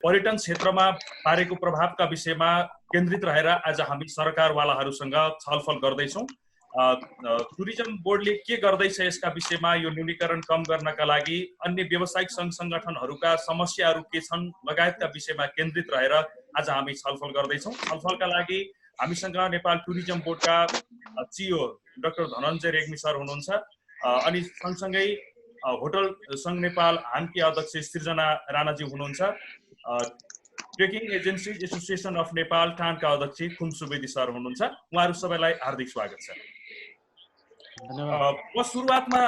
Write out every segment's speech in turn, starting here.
पर्यटन क्षेत्रमा पारेको प्रभावका विषयमा केन्द्रित रहेर आज हामी सरकारवालाहरूसँग छलफल गर्दैछौँ। टुरिज्म बोर्डले के गर्दैछ यसका विषयमा, यो न्यूनीकरण कम गर्नका लागि अन्य व्यावसायिक सङ्घ सङ्गठनहरूका समस्याहरू के छन् लगायतका विषयमा केन्द्रित रहेर आज हामी छलफल गर्दैछौँ। छलफलका लागि हामीसँग नेपाल टुरिज्म बोर्डका CEO doctor Dhananjay Regmi sir हुनुहुन्छ, अनि सँगसँगै होटल सङ्घ नेपाल हानकी अध्यक्ष सृजना राणाजी हुनुहुन्छ, trekking agencies association of Nepal टानका अध्यक्ष खुम सुवेदी सर हुनुहुन्छ। उहाँहरू सबैलाई हार्दिक स्वागत छ। म सुरुवातमा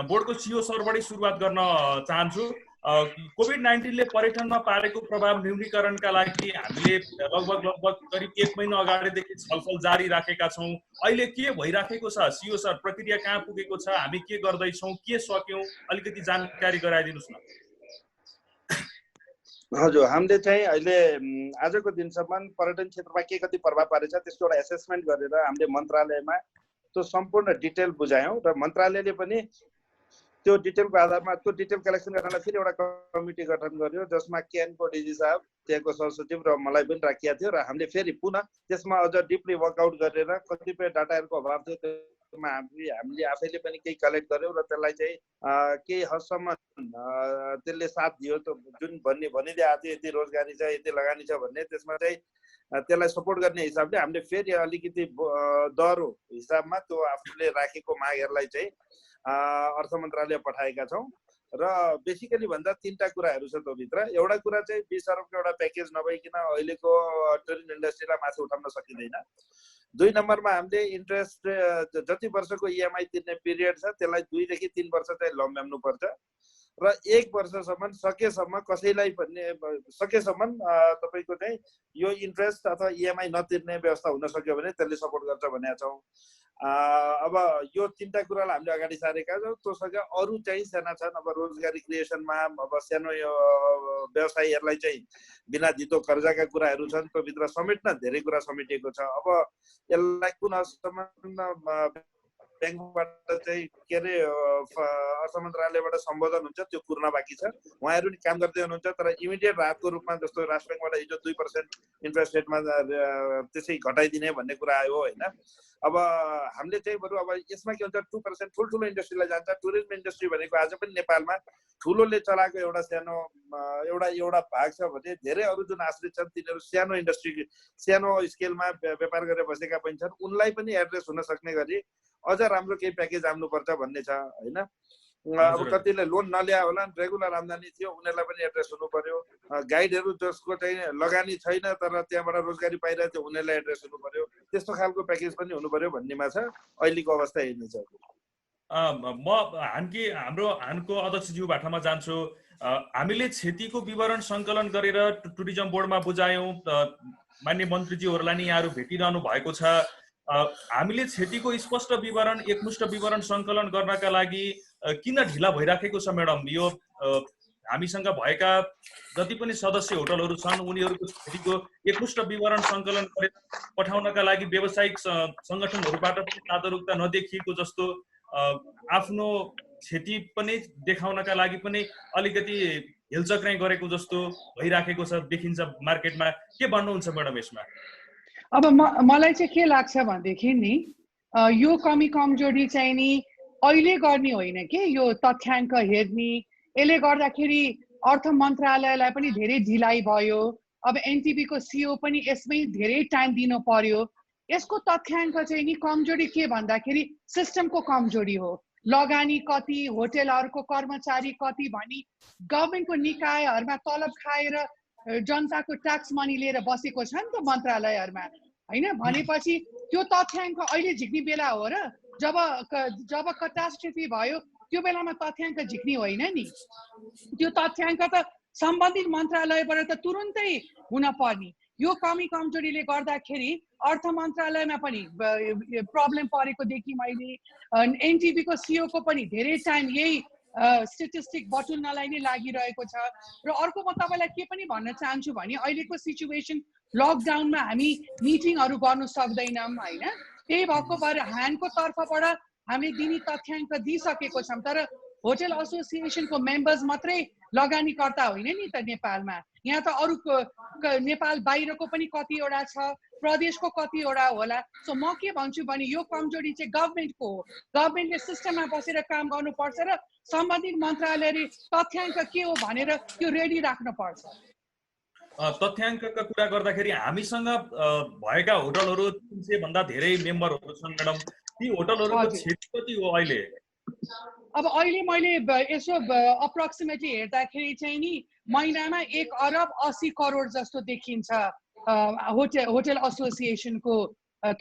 बोर्डको सिइओ सरबाटै सुरुवात गर्न चाहन्छु। कोभिड-19 ले पर्यटनमा पारेको प्रभाव न्यूनीकरणका लागि हामीले लगभग करिब 1 महिना अगाडिदेखि छलफल जारी राखेका छौँ। अहिले के भइराखेको छ सिइओ सर, प्रक्रिया कहाँ पुगेको छ, हामी के गर्दैछौँ, के सक्यौँ, अलिकति जानकारी गराइदिनुहोस् न। हजुर, हामीले चाहिँ अहिले आजको दिनसम्म पर्यटन क्षेत्रमा के कति प्रभाव पारेछ त्यसको एउटा एसेसमेन्ट गरेर हामीले मन्त्रालयमा त्यो सम्पूर्ण डिटेल बुझायौँ र मन्त्रालयले पनि त्यो डिटेलको आधारमा त्यो डिटेल कलेक्सन गर्नलाई फेरि एउटा कमिटी गठन गर्यो, जसमा केएनको डिजी साहब, त्यहाँको सहसचिव र मलाई पनि राखिएको थियो र हामीले फेरि पुनः त्यसमा अझ डिपली वर्कआउट गरेर कतिपय डाटाहरूको अभाव थियो त्यसमा हामीले आफैले पनि केही कलेक्ट गर्यौँ र त्यसलाई चाहिँ केही हदसम्म त्यसले साथ दियो। त जुन भनिदिएको थियो यति रोजगारी छ, यति लगानी छ भन्ने, त्यसमा चाहिँ त्यसलाई सपोर्ट गर्ने हिसाबले हामीले फेरि अलिकति दरो हिसाबमा त्यो आफूले राखेको मागहरूलाई चाहिँ अर्थ मन्त्रालय पठाएका छौँ र बेसिकली भन्दा 3टा कुराहरू छ त्योभित्र। एउटा कुरा चाहिँ 20 अरबको एउटा प्याकेज नभइकन अहिलेको टुरिज्म इन्डस्ट्रीलाई माथि उठाउन सकिँदैन। 2 नम्बरमा हामीले इन्ट्रेस्ट जति वर्षको इएमआई तिर्ने पिरियड छ त्यसलाई 2 देखि 3 वर्ष चाहिँ लम्ब्याउनु पर्छ र 1 वर्षसम्म सकेसम्म कसैलाई पनि सकेसम्म तपाईँको चाहिँ यो इन्ट्रेस्ट अथवा इएमआई नतिर्ने व्यवस्था हुन सक्यो भने त्यसले सपोर्ट गर्छ भनेका छौँ। अब यो 3टा कुरालाई हामीले अगाडि सारेका छौँ। त्योसँग अरू चाहिँ साना छन्, अब रोजगारी क्रिएसनमा अब सानो यो व्यवसायीहरूलाई चाहिँ बिना धितो कर्जाका कुराहरू छन्, त्यो भित्र समेट्न धेरै कुरा समेटिएको छ। अब यसलाई कुन हदसम्म ब्याङ्कबाट चाहिँ के अरे अर्थ मन्त्रालयबाट सम्बोधन हुन्छ त्यो कुर्न बाँकी छ। उहाँहरू नि काम गर्दै हुनुहुन्छ, तर इमिडिएट राहतको रूपमा जस्तो राष्ट्र ब्याङ्कबाट हिजो 2% इन्ट्रेस्ट रेटमा त्यसै घटाइदिने भन्ने कुरा आयो होइन। अब हामीले चाहिँ बरु अब यसमा के हुन्छ 2% ठुल्ठुलो इन्डस्ट्रीलाई जान्छ। टुरिज्म इन्डस्ट्री भनेको आज पनि नेपालमा ठुलोले चलाएको एउटा सानो एउटा भाग छ भने धेरै अरू जुन आश्रित छन् तिनीहरू सानो इन्डस्ट्री सानो स्केलमा व्यापार गरेर बसेका पनि छन्। उनलाई पनि एड्रेस हुन सक्ने गरी अझ राम्रो केही प्याकेज आउनुपर्छ भन्ने छ होइन। अब कतिले लोन नल्या होला, रेगुलर आम्दानी थियो, उनीहरूलाई पनि एड्रेस हुनु पर्यो। गाइडहरू जसको चाहिँ लगानी छैन तर त्यहाँबाट रोजगारी पाइरहेको थियो उनीहरूलाई एड्रेस हुनु पर्यो। त्यस्तो खालको प्याकेज पनि हुनु पर्यो भन्नेमा छ। अहिलेको अवस्था यही नै छ। म हाम्रो हानको अध्यक्षज्यूबाट जान्छु। हामीले क्षतिको विवरण सङ्कलन गरेर टुरिज्म बोर्डमा बुझायौँ। माननीय मन्त्रीज्यूहरूलाई नि यहाँहरू भेटिरहनु भएको छ। हामीले क्षतिको स्पष्ट विवरण, एकमुष्ट विवरण सङ्कलन गर्नका लागि किन ढिला भइराखेको छ म्याडम? यो हामीसँग भएका जति पनि सदस्य होटलहरू छन् उनीहरूको क्षतिको एकमुष्ट विवरण सङ्कलन गरेर पठाउनका लागि व्यावसायिक सङ्गठनहरूबाट पनि जागरुकता नदेखिएको जस्तो, आफ्नो क्षति पनि देखाउनका लागि पनि अलिकति हिलचक्राइ गरेको जस्तो भइराखेको छ देखिन्छ मार्केटमा। के भन्नुहुन्छ म्याडम यसमा? अब मलाई चाहिँ के लाग्छ भनेदेखि नि यो कमी कमजोरी चाहिँ नि अहिले गर्ने होइन कि यो तथ्याङ्क हेर्ने, यसले गर्दाखेरि अर्थ मन्त्रालयलाई पनि धेरै ढिलाइ भयो। अब एनटिबीको सिइओ पनि यसमै धेरै टाइम दिनु पर्यो। यसको तथ्याङ्क चाहिँ नि कमजोरी के भन्दाखेरि सिस्टमको कमजोरी हो। लगानी कति, होटलहरूको कर्मचारी कति भनी गभर्मेन्टको निकायहरूमा तलब खाएर जनताको ट्याक्स मनी लिएर बसेको छ नि त मन्त्रालयहरूमा होइन। भनेपछि त्यो तथ्याङ्क अहिले झिक्ने बेला हो र? जब क्याटास्ट्रोफी भयो त्यो बेलामा तथ्याङ्क झिक्ने होइन नि। त्यो तथ्याङ्क त सम्बन्धित मन्त्रालयबाट त तुरुन्तै हुन पर्ने। यो कमी कमजोरीले गर्दाखेरि अर्थ मन्त्रालयमा पनि प्रब्लम परेको देखि मैले। एनटिबीको सिइओको पनि धेरै टाइम यही स्टेटिस्टिक बटुल्नलाई नै लागिरहेको छ। र अर्को म तपाईँलाई के पनि भन्न चाहन्छु भने अहिलेको सिचुएसन लकडाउनमा हामी मिटिङहरू गर्नु सक्दैनौँ होइन। त्यही भएको भएर हानको तर्फबाट हामीले दिने तथ्याङ्क दिइसकेको छौँ, तर होटल एसोसिएसनको मेम्बर्स मात्रै लगानीकर्ता होइन नि त नेपालमा। यहाँ त अरू नेपाल बाहिरको पनि कतिवटा छ, प्रदेशको कतिवटा होला। सो म के भन्छु भने यो कमजोरी चाहिँ गभर्मेन्टको हो। गभर्मेन्टले सिस्टममा बसेर काम गर्नुपर्छ र सम्बन्धित मन्त्रालयले तथ्याङ्क के हो भनेर त्यो रेडी राख्नुपर्छ। तथ्याङ्कका कुरा गर्दाखेरि हामीसँग भएका होटलहरू 300 भन्दा धेरै मेम्बरहरू छन् म्याडम। ती होटलहरूको क्षेत्र कति हो अहिले? अब अहिले मैले यसो अप्रोक्सिमेटली हेर्दाखेरि चाहिँ नि महिनामा 1 अरब 80 करोड जस्तो देखिन्छ होटल एसोसिएसनको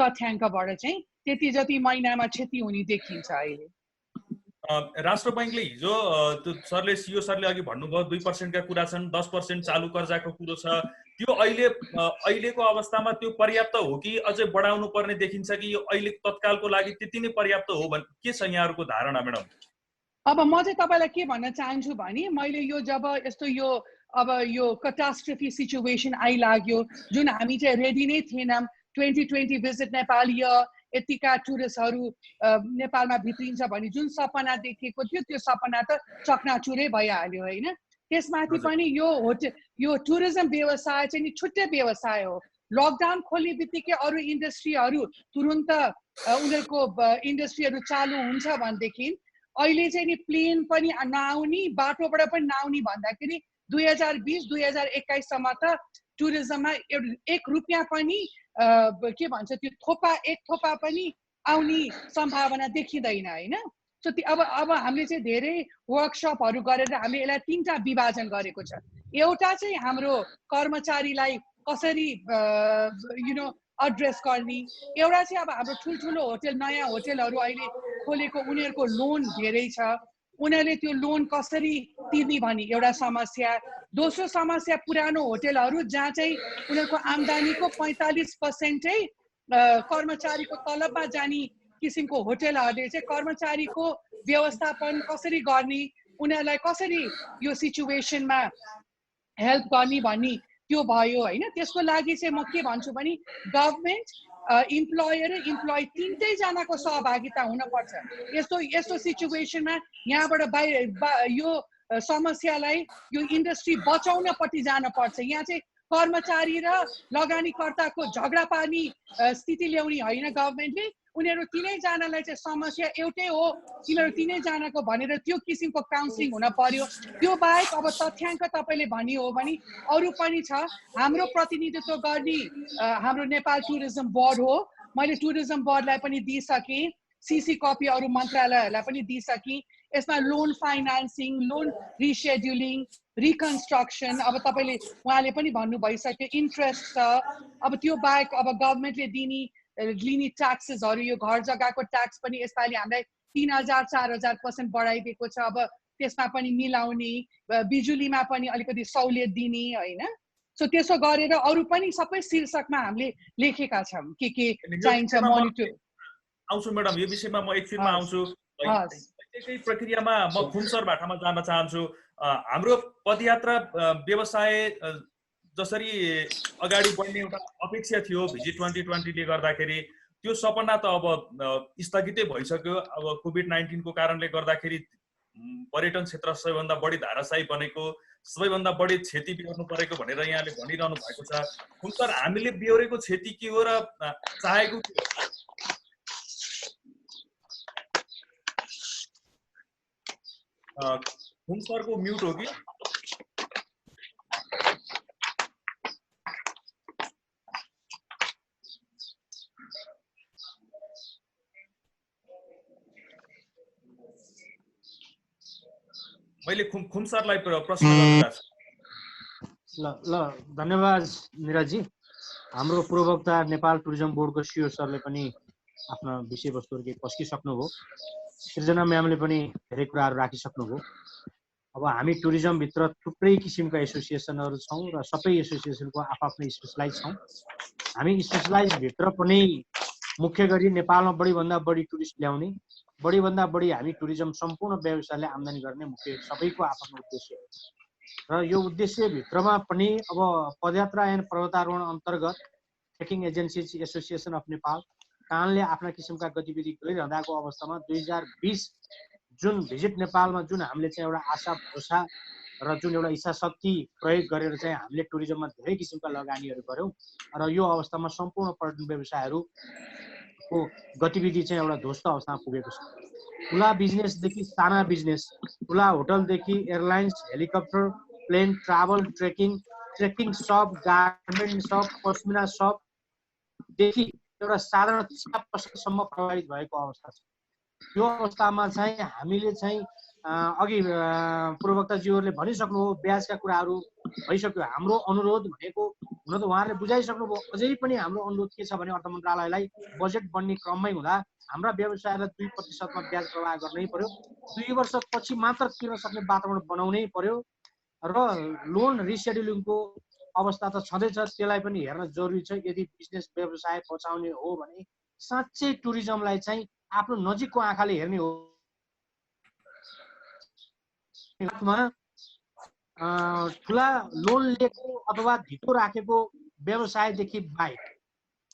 तथ्याङ्कबाट चाहिँ त्यति जति महिनामा क्षति हुने देखिन्छ अहिले। राष्ट्र बैंकले हिजो सरले सीओ सरले अघि भन्नुभयो 2% का कुरा छन्, 10% चालु कर्जाको कुरो छ। त्यो अहिलेको अवस्थामा त्यो पर्याप्त हो कि अझै बढाउनु पर्ने देखिन्छ कि यो अहिले तत्कालको लागि त्यति नै पर्याप्त हो भन्ने के छ यहाँहरुको धारणा म्याडम? अब म चाहिँ तपाईलाई के भन्न चाहन्छु भने मैले यो जब यस्तो यो अब यो क्याटास्ट्रोफी सिचुएसन आइलाग्यो जुन हामी चाहिँ रेडी नै थिएनौं। 2020 भिजिट नेपाल यतिका टुरिस्टहरू नेपालमा भित्रिन्छ भने जुन सपना देखिएको थियो त्यो सपना त चकनाचुरै भइहाल्यो हैन। त्यसमाथि पनि यो टुरिज्म व्यवसाय चाहिँ नि छुट्टै व्यवसाय हो। लकडाउन खोल्ने बित्तिकै अरू इन्डस्ट्रीहरू तुरुन्त उनीहरूको इन्डस्ट्रीहरू चालु हुन्छ भनेदेखि अहिले चाहिँ नि प्लेन पनि नआउने बाटोबाट पनि नआउने भन्दाखेरि 2020-2021 सम्म त टुरिज्ममा 1 रुपैयाँ पनि के भन्छ त्यो एक थोपा पनि आउने सम्भावना देखिँदैन हैन। सो अब हामीले चाहिँ धेरै वर्कसपहरू गरेर हामीले यसलाई 3टा विभाजन गरेको छ। एउटा चाहिँ हाम्रो कर्मचारीलाई कसरी एड्रेस गर्ने, एउटा चाहिँ अब हाम्रो ठुलठुलो होटल नयाँ होटलहरू अहिले खोलेको उनीहरूको लोन धेरै छ, उनीहरूले त्यो लोन कसरी तिर्ने भन्ने एउटा समस्या। दोस्रो समस्या पुरानो होटलहरू जहाँ चाहिँ उनीहरूको आम्दानीको 45% चाहिँ कर्मचारीको तलबमा जाने किसिमको होटलहरूले चाहिँ कर्मचारीको व्यवस्थापन कसरी गर्ने, उनीहरूलाई कसरी यो सिचुएसनमा हेल्प गर्ने भन्ने त्यो भयो हैन। त्यसको लागि चाहिँ म के भन्छु भने गभर्नमेन्ट इम्प्लोयर र इम्प्लोइ तीनटै जनाको सहभागिता हुनुपर्छ। यस्तो सिचुएसनमा यहाँबाट यो समस्यालाई यो इन्डस्ट्री बचाउनपट्टि जानुपर्छ। यहाँ चाहिँ कर्मचारी र लगानीकर्ताको झगडा पार्ने स्थिति ल्याउने होइन गभर्नमेन्टले। उनीहरू तीनैजनालाई चाहिँ समस्या एउटै हो, तिनीहरू तीनैजनाको भनेर त्यो किसिमको काउन्सिलिङ हुन पर्यो। त्यो बाहेक अब तथ्याङ्क तपाईले भन्ने हो भने अरू पनि छ। हाम्रो प्रतिनिधित्व गर्ने हाम्रो नेपाल टुरिज्म बोर्ड हो। मैले टुरिज्म बोर्डलाई पनि दिइसकेँ, सीसी कपी अरू मन्त्रालयहरूलाई पनि दिइसकेँ। यसमा लोन फाइनान्सिङ, लोन रिसेड्युलिङ, रिकन्स्ट्रक्सन, अब तपाईले उहाँले पनि भन्नु भइसक्यो इन्ट्रेस्ट छ। अब त्यो बाहेक अब गभर्नमेन्टले लिने ट्याक्सेसहरू, यो घर जग्गाको ट्याक्स पनि यसपालि हामीलाई 3000-4000% बढाइदिएको छ। अब त्यसमा पनि मिलाउने, बिजुलीमा पनि अलिकति सहुलियत दिने हैन। सो त्यसो गरेर अरू पनि सबै शीर्षकमा हामीले लेखेका छौं के चाहिन्छ मोनिटर। आउँछु म्याडम, यो विषयमा म एकछिनमा आउँछु। यही प्रक्रियामा म खुमसरबाटमा जान चाहन्छु। हाम्रो पदयात्रा व्यवसाय जसरी अगाडि बढ्ने एउटा अपेक्षा थियो भिजिट 2020 ले गर्दाखेरि त्यो सपना त अब स्थगितै भइसक्यो। अब कोभिड-19 को कारणले गर्दाखेरि पर्यटन क्षेत्र सबैभन्दा बढी धाराशायी बनेको, सबैभन्दा बढी क्षति बिहोर्नु परेको भनेर यहाँले भनिरहनु भएको छ। खुमसर हामीले बिहोरेको क्षति के हो र चाहेको के हो? खुमसरको म्युट हो कि? मैले खुमसरलाई प्रश्न गर्छु। ल धन्यवाद निरजी। हाम्रो पूर्ववक्ता नेपाल टुरिज्म बोर्डको सीओ सरले पनि आफ्नो विषयवस्तुहरू केही पस्किसक्नुभयो। सृजना म्यामले पनि धेरै कुराहरू राखिसक्नुभयो। अब हामी टुरिज्मभित्र थुप्रै किसिमका एसोसिएसनहरू छौँ र सबै एसोसिएसनको आफ्नै स्पेसलाइज छौँ। हामी स्पेसलाइजभित्र पनि मुख्य गरी नेपालमा बढीभन्दा बढी टुरिस्ट ल्याउने, बढीभन्दा बढी हामी टुरिज्म सम्पूर्ण व्यवसायले आम्दानी गर्ने मुख्य सबैको आफ्नो उद्देश्य हो। र यो उद्देश्यभित्रमा पनि अब पदयात्रा एन्ड पर्वतारोहण अन्तर्गत trekking agencies association of Nepal कानले आफ्ना किसिमका गतिविधि गरिरहँदाको अवस्थामा 2020 जुन भिजिट नेपालमा जुन हामीले चाहिँ एउटा आशा भरोसा र जुन एउटा इच्छा शक्ति प्रयोग गरेर चाहिँ हामीले टुरिज्ममा धेरै किसिमका लगानीहरू गऱ्यौँ र यो अवस्थामा सम्पूर्ण पर्यटन व्यवसायहरूको गतिविधि चाहिँ एउटा ध्वस्त अवस्थामा पुगेको छ। ठुला बिजनेसदेखि साना बिजनेस, ठुला होटलदेखि airlines, helicopter, plane, travel, trekking shop, garment shop, pashmina सपदेखि एउटा साधारण चिया पसलसम्म प्रभावित भएको अवस्था छ। यो अवस्थामा चाहिँ हामीले चाहिँ अघि पूर्ववक्ताज्यूहरूले भनिसक्नु हो, ब्याजका कुराहरू भइसक्यो। हाम्रो अनुरोध भनेको हुन त उहाँहरूले बुझाइसक्नुभयो, अझै पनि हाम्रो अनुरोध के छ भने अर्थ मन्त्रालयलाई बजेट बन्ने क्रममै हुँदा हाम्रा व्यवसायलाई 2% ब्याज प्रवाह गर्नै पर्यो। 2 वर्षपछि मात्र तिर्न सक्ने वातावरण बनाउनै पर्यो र लोन रिसेड्युलिङको अवस्था त छँदैछ, त्यसलाई पनि हेर्न जरुरी छ। यदि बिजनेस व्यवसाय बचाउने हो भने साँच्चै टुरिज्मलाई चाहिँ आफ्नो नजिकको आँखाले हेर्ने हो। ठुला लोन लिएको अथवा धितो राखेको व्यवसायदेखि बाहेक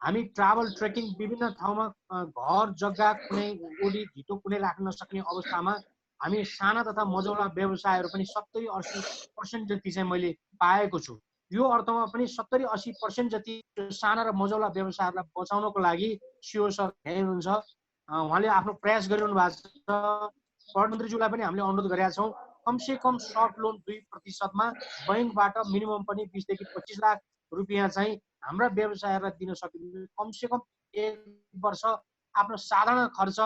हामी ट्राभल, ट्रेकिङ, विभिन्न ठाउँमा घर जग्गा कुनै ओडी धितो कुनै राख्न नसक्ने अवस्थामा हामी साना तथा मझौला व्यवसायहरू पनि 70-80% जति चाहिँ मैले पाएको छु। यो अर्थमा पनि 70-80% जति साना र मझौला व्यवसायहरूलाई बचाउनको लागि सिओ सर हुनुहुन्छ, उहाँले आफ्नो प्रयास गरिरहनु भएको छ। प्रधानमन्त्रीज्यूलाई पनि हामीले अनुरोध गरेका छौँ, कमसे कम सर्ट लोन 2%मा बैङ्कबाट मिनिमम पनि 20 देखि 25 लाख रुपियाँ चाहिँ हाम्रा व्यवसायहरूलाई दिन सकिन्छ। कमसे कम 1 वर्ष आफ्नो साधारण खर्च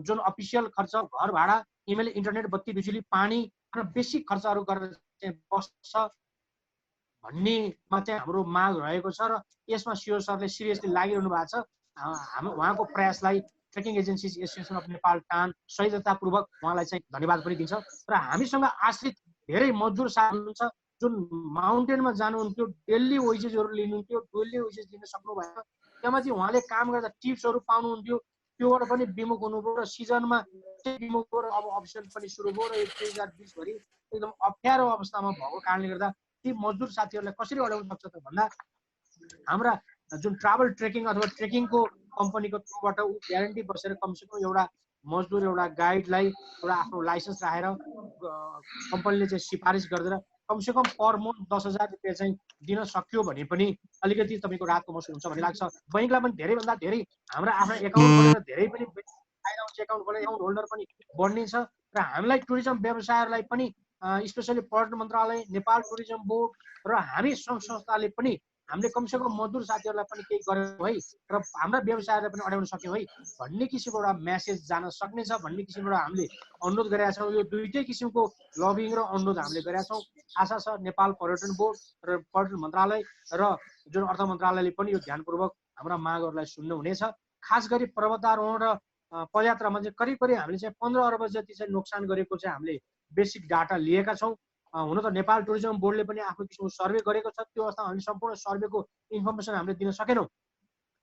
जुन अफिसियल खर्च, घर भाडा, इमेल, इन्टरनेट, बत्ती, बिजुली, पानी र बेसिक खर्चहरू गरेर चाहिँ बस्छ भन्नेमा चाहिँ हाम्रो माग रहेको छ र यसमा सिओ सरले सिरियसली लागिरहनु भएको छ। उहाँको प्रयासलाई trekking agencies association of Nepal TAAN सहिष्णुतापूर्वक उहाँलाई चाहिँ धन्यवाद पनि दिन्छ। र हामीसँग आश्रित धेरै मजदुर साथी हुनुहुन्छ जुन माउन्टेनमा जानुहुन्थ्यो, डेली वेजेसहरू लिनुहुन्थ्यो, डेली वेजेस दिन सक्नु भएन, त्यहाँ चाहिँ उहाँले काम गर्दा टिप्सहरू पाउनुहुन्थ्यो, त्योबाट पनि विमुख हुनुभयो र सिजनमा विमुख भयो र अब अफिसियल पनि सुरु भयो र 2020 भरि एकदम अप्ठ्यारो अवस्थामा भएको कारणले गर्दा ती मजदुर साथीहरूलाई कसरी अड्याउन सक्छ त भन्दा हाम्रा जुन ट्राभल ट्रेकिङ अथवा ट्रेकिङको कम्पनीको थ्रुबाट ग्यारेन्टी बसेर कमसेकम एउटा मजदुर, एउटा गाइडलाई एउटा आफ्नो लाइसेन्स राखेर कम्पनीले चाहिँ सिफारिस गरिदिएर कमसेकम पर मन्थ 10,000 रुपियाँ चाहिँ दिन सक्यो भने पनि अलिकति तपाईँको राहतको महसुस हुन्छ भन्ने लाग्छ। बैङ्कलाई पनि धेरैभन्दा धेरै हाम्रा आफ्नो एकाउन्ट खोलेर धेरै पनि एकाउन्ट खोलेर एकाउन्ट होल्डर पनि बढ्ने छ र हामीलाई टुरिज्म व्यवसायहरूलाई पनि स्पेसली पर्यटन मन्त्रालय, नेपाल टुरिज्म बोर्ड र हामी सङ्घ संस्थाले पनि हामीले कमसेकम मजदुर साथीहरूलाई पनि केही गर्यौँ है र हाम्रा व्यवसायहरूलाई पनि अड्याउन सक्यौँ है भन्ने किसिमको एउटा म्यासेज जान सक्नेछ भन्ने किसिमको हामीले अनुरोध गरेका छौँ। यो दुईटै किसिमको लबिङ र अनुरोध हामीले गरेका छौँ। आशा छ नेपाल पर्यटन बोर्ड र पर्यटन मन्त्रालय र जुन अर्थ मन्त्रालयले पनि यो ध्यानपूर्वक हाम्रा मागहरूलाई सुन्नुहुनेछ। खास गरी पर्वतारोहण र पदयात्रामा चाहिँ करिब हामीले चाहिँ 15 अर्ब जति चाहिँ नोक्सान गरेको चाहिँ हामीले बेसिक डाटा लिएका छौँ। हुन त नेपाल टुरिज्म बोर्डले पनि आफ्नो किसिमको सर्वे गरेको छ, त्यो अवस्थामा हामीले सम्पूर्ण सर्वेको इन्फर्मेसन हामीले दिन सकेनौँ।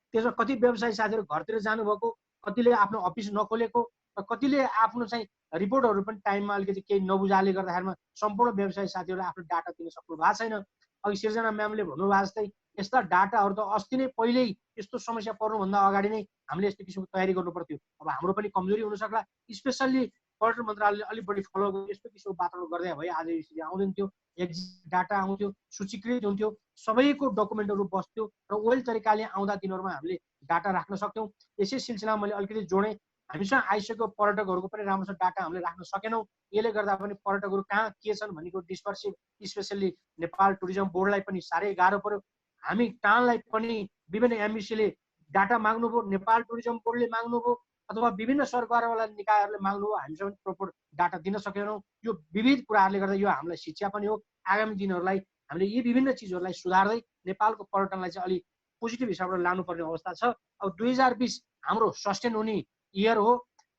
त्यसमा कति व्यवसायी साथीहरू घरतिर जानुभएको, कतिले आफ्नो अफिस नखोलेको र कतिले आफ्नो चाहिँ रिपोर्टहरू पनि टाइममा अलिकति केही नबुझाले गर्दाखेरिमा सम्पूर्ण व्यवसायी साथीहरूले आफ्नो डाटा दिन सक्नु भएको छैन। अघि सृजना म्यामले भन्नुभएको जस्तै यस्ता डाटाहरू त अस्ति नै पहिल्यै यस्तो समस्या पर्नुभन्दा अगाडि नै हामीले यस्तो किसिमको तयारी गर्नु पर्थ्यो। अब हाम्रो पनि कमजोरी हुनसक्ला, स्पेसल्ली पर्यटन मन्त्रालयले अलिक बढी फलो यस्तो किसिमको वातावरण गर्दै भए आज यो स्थिति आउँदैन थियो, एक्जिट डाटा आउँथ्यो, सूचीकृत हुन्थ्यो, सबैको डकुमेन्टहरू बस्थ्यो र वेल तरिकाले आउँदा दिनहरूमा हामीले डाटा राख्न सक्थ्यौँ। यसै सिलसिलामा मैले अलिकति जोडेँ, हामीसँग आइसकेको पर्यटकहरूको पनि राम्रोसँग डाटा हामीले राख्न सकेनौँ। यसले गर्दा पनि पर्यटकहरू कहाँ के छन् भनेको डिस्पर्सिभ स्पेसल्ली नेपाल टुरिज्म बोर्डलाई पनि साह्रै गाह्रो पर्यो। हामी टानलाई पनि विभिन्न एमबिसीले डाटा माग्नुभयो, नेपाल टुरिज्म बोर्डले माग्नुभयो अथवा विभिन्न सरकारवाला निकायहरूले माग्नुभयो, हामीसँग प्रोपर डाटा दिन सकेनौँ। यो विविध कुराहरूले गर्दा यो हामीलाई शिक्षा पनि हो। आगामी दिनहरूलाई हामीले यी विभिन्न चिजहरूलाई सुधार्दै नेपालको पर्यटनलाई चाहिँ अलिक पोजिटिभ हिसाबबाट लानुपर्ने अवस्था छ। अब 2020 हाम्रो सस्टेन हुने इयर हो।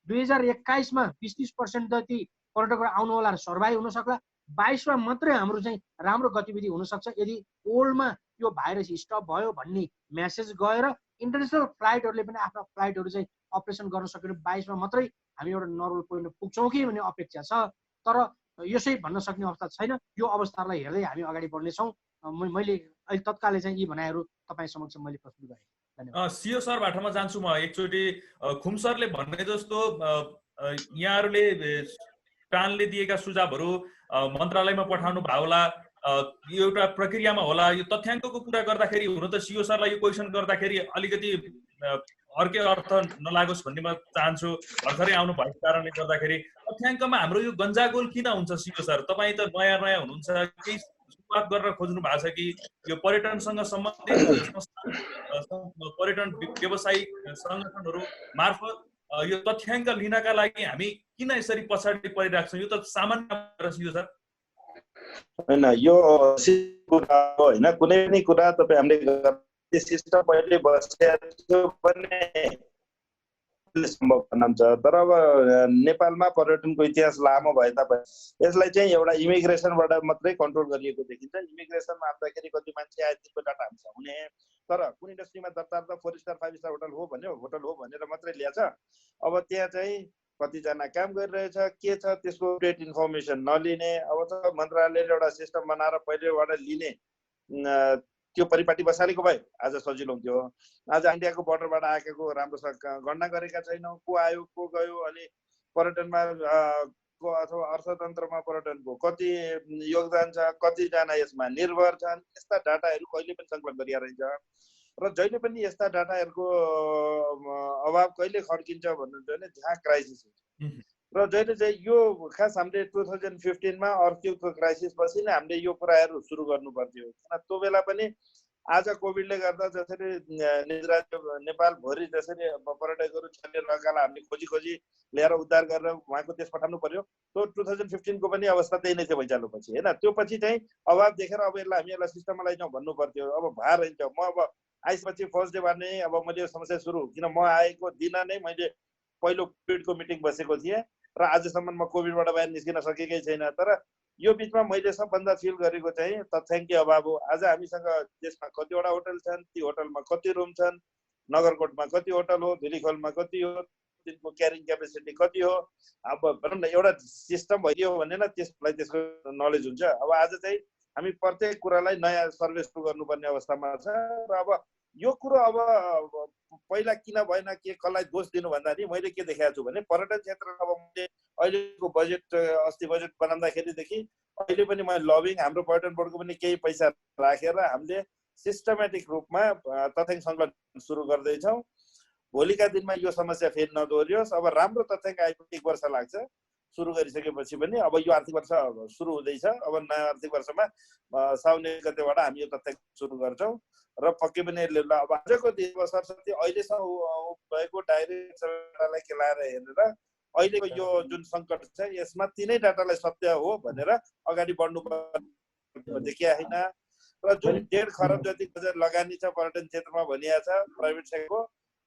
2021मा 20-30% जति पर्यटकहरू आउनु होला र सर्भाइभ हुन सक्ला। 22मा मात्रै हाम्रो चाहिँ राम्रो गतिविधि हुनसक्छ यदि ओल्डमा यो भाइरस स्टप भयो भन्ने म्यासेज गएर इन्टरनेसनल फ्लाइटहरूले पनि आफ्नो फ्लाइटहरू चाहिँ अपरेसन गर्न सक्यो। 22मा मात्रै हामी एउटा नर्मल पोइन्टमा पुग्छौँ कि भन्ने अपेक्षा छ, तर यसै भन्न सक्ने अवस्था छैन। यो अवस्थालाई हेर्दै हामी अगाडि बढ्नेछौँ। मैले अहिले तत्कालै चाहिँ यी भनाइहरू तपाईँ समक्ष मैले प्रस्तुत गरेँ। सिओ सरबाट म जान्छु। म एकचोटि खुम सरले भन्ने जस्तो यहाँहरूले प्राणले दिएका सुझावहरू मन्त्रालयमा पठाउनु भयो होला, यो एउटा प्रक्रियामा होला। यो तथ्याङ्कको कुरा गर्दाखेरि हुन त सिओ सरलाई यो क्वेसन गर्दाखेरि अलिकति अर्कै अर्थ नलागोस् भन्ने म चाहन्छु। भर्खरै आउनु भएको कारणले गर्दाखेरि तथ्याङ्कमा हाम्रो यो गन्जागोल किन हुन्छ सिओ सर? तपाईँ त नयाँ नयाँ हुनुहुन्छ, केही सुरुवात गरेर खोज्नु भएको छ कि यो पर्यटनसँग सम्बन्धित पर्यटन व्यावसायिक सङ्गठनहरू मार्फत यो तथ्याङ्क लिनका लागि हामी किन यसरी पछाडि परिरहेको छौँ? यो त सामान्य सिओ सर होइन, यो कुरा होइन। कुनै पनि कुरा तपाईँ हामीले सिस्टम पहिले बसेको भने सम्भव बनाउँछ। तर अब नेपालमा पर्यटनको इतिहास लामो भए तापनि यसलाई चाहिँ एउटा इमिग्रेसनबाट मात्रै कन्ट्रोल गरिएको देखिन्छ। इमिग्रेसनमा आउँदाखेरि कति मान्छे आए त्यसको डाटा हुन्छ हुने, तर कुन इन्डस्ट्रीमा दर्ता त 4 स्टार 5 स्टार होटल हो भनेर मात्रै ल्याएछ। अब त्यहाँ चाहिँ कतिजना काम गरिरहेछ, के छ त्यसको अपडेट इन्फर्मेसन नलिने। अब त मन्त्रालयले एउटा सिस्टम बनाएर पहिलेबाट लिने, त्यो परिपाटी बसालेको भए आज सजिलो हुन्थ्यो। आज इन्डियाको बोर्डरबाट आएको राम्रोसँग गणना गरेका छैनौँ, को आयो को गयो, अनि पर्यटनमा को अथवा अर्थतन्त्रमा पर्यटनको कति योगदान छ, कतिजना यसमा निर्भर छन्, यस्ता डाटाहरू कहिले पनि सङ्कलन गरिरहेछ। र जहिले पनि यस्ता डाटाहरूको अभाव कहिले खड्किन्छ भन्नुहुन्छ भने जहाँ क्राइसिस हुन्छ। र जहिले चाहिँ यो खास हामीले 2015 मा अर्को क्राइसिस पछि नै हामीले यो कुराहरू सुरु गर्नु पर्थ्यो। किन त्यो बेला पनि आज कोभिडले गर्दा जसरी नेपालभरि जसरी पर्यटकहरू छलेर लगाएर हामीले खोजी ल्याएर उद्धार गरेर उहाँको देश पठाउनु पर्यो, त्यो 2015 को पनि अवस्था त्यही नै थियो भइचाल्नु पछि होइन। त्यो पछि चाहिँ अभाव देखेर अब हामी यसलाई सिस्टममा लगाइजाउँ भन्नु पर्थ्यो। अब भार हुन्छ। म अब आएपछि फर्स्ट डेबाट नै अब मैले यो समस्या सुरु, किन म आएको दिन नै मैले पहिलो कोभिडको मिटिङ बसेको थिएँ र आजसम्म म कोभिडबाट बाहिर निस्किन सकेकै छैन। तर यो बिचमा मैले सबभन्दा फिल गरेको चाहिँ तथ्याङ्कै अभाव हो। आज हामीसँग देशमा कतिवटा होटल छन्, ती होटलमा कति रुम छन्, नगरकोटमा कति होटल हो, धुलीखोलमा कति हो, त्यसको क्यारिङ क्यापेसिटी कति हो। अब भनौँ न एउटा सिस्टम भइदियो भने न त्यसलाई त्यसको नलेज हुन्छ। अब आज चाहिँ हामी प्रत्येक कुरालाई नयाँ सर्वे सुरु गर्नुपर्ने अवस्थामा छ। र अब यो कुरो अब पहिला किन भएन, के कसलाई दोष दिनु भन्दाखेरि मैले के देखाएको छु भने पर्यटन क्षेत्रमा अब मैले अहिलेको बजेट अस्ति बजेट बनाउँदाखेरिदेखि अहिले पनि मैले लबिङ हाम्रो पर्यटन बोर्डको पनि केही पैसा राखेर हामीले सिस्टमेटिक रूपमा तथ्याङ्क सङ्कलन सुरु गर्दैछौँ। भोलिका दिनमा यो समस्या फेरि नदोहोरियोस्। अब राम्रो तथ्याङ्क आएको 1 वर्ष लाग्छ सुरु गरिसकेपछि पनि। अब यो आर्थिक वर्ष सुरु हुँदैछ। अब नयाँ आर्थिक वर्षमा साउन 1 गतेबाट हामी यो तथ्याङ्क सुरु गर्छौँ र पक्कै पनि यसले अब आजको दिन सरस्वती अहिलेसम्म भएको डाइरेक्टलाई केलाएर हेरेर अहिलेको यो जुन सङ्कट छ यसमा तिनै डाटालाई सत्य हो भनेर अगाडि बढ्नु देखिया होइन। र जुन 1.5 खरब जति बजेट लगानी छ पर्यटन क्षेत्रमा भनिएको छ प्राइभेट सेक्टरको,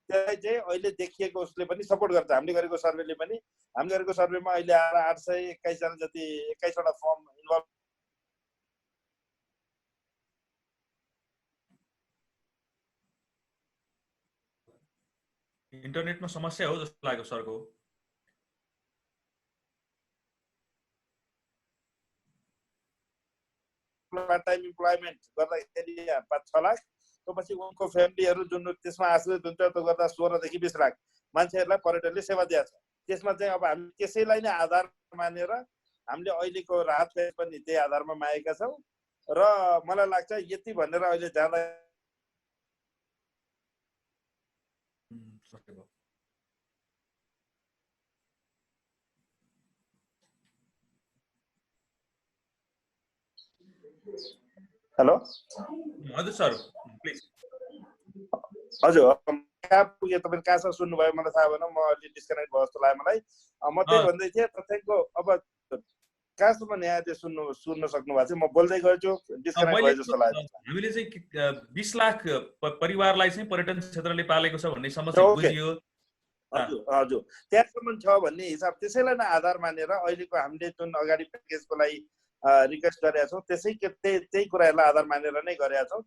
त्यसलाई चाहिँ अहिले देखिएको उसले पनि सपोर्ट गर्छ। हामीले गरेको सर्वेले पनि, हामीले गरेको सर्वेमा अहिले आएर 821 जना जति 21 वटा फर्म इन्भल्भ। इन्टरनेटमा समस्या हो जस्तो लाग्यो सरको। पार्ट टाइम इम्प्लोइमेन्ट गर्दाखेरि 5-6 लाख, त्यसपछि उनको फ्यामिलीहरू जुन त्यसमा आश्रित हुन्छ त्यो गर्दा 16 देखि 20 लाख मान्छेहरूलाई पर्यटनले सेवा दिएको छ। त्यसमा चाहिँ अब हामी त्यसैलाई नै आधार मानेर हामीले अहिलेको राहत पेज पनि त्यही आधारमा मागेका छौँ। र मलाई लाग्छ यति भनेर अहिले जाँदा हेलो हजुर सर प्लिज। हजुर कहाँ पुगे तपाईँ कहाँसम्म सुन्नुभयो मलाई थाहा भएन, म अलि डिस्कनेक्ट भयो जस्तो लाग्यो मलाई। म त्यही भन्दै थिएँ तथ्याङ्कको अब कहाँसम्म यहाँले सुन्न सक्नु भएको थियो, म बोल्दै गएछु डिस्कनेक्ट भयो जस्तो लाग्यो। हामीले चाहिँ 20 लाख परिवारलाई चाहिँ पर्यटन क्षेत्रले पालेको छ भन्ने समस्या बुझियो। हजुर हजुर त्यहाँसम्म छ भन्ने हिसाब त्यसैलाई नै आधार मानेर अहिलेको हामीले जुन अगाडि प्याकेजको लागि रिक्वेस्ट गरेका छौँ त्यही कुराहरूलाई आधार मानेर नै गरेका छौँ।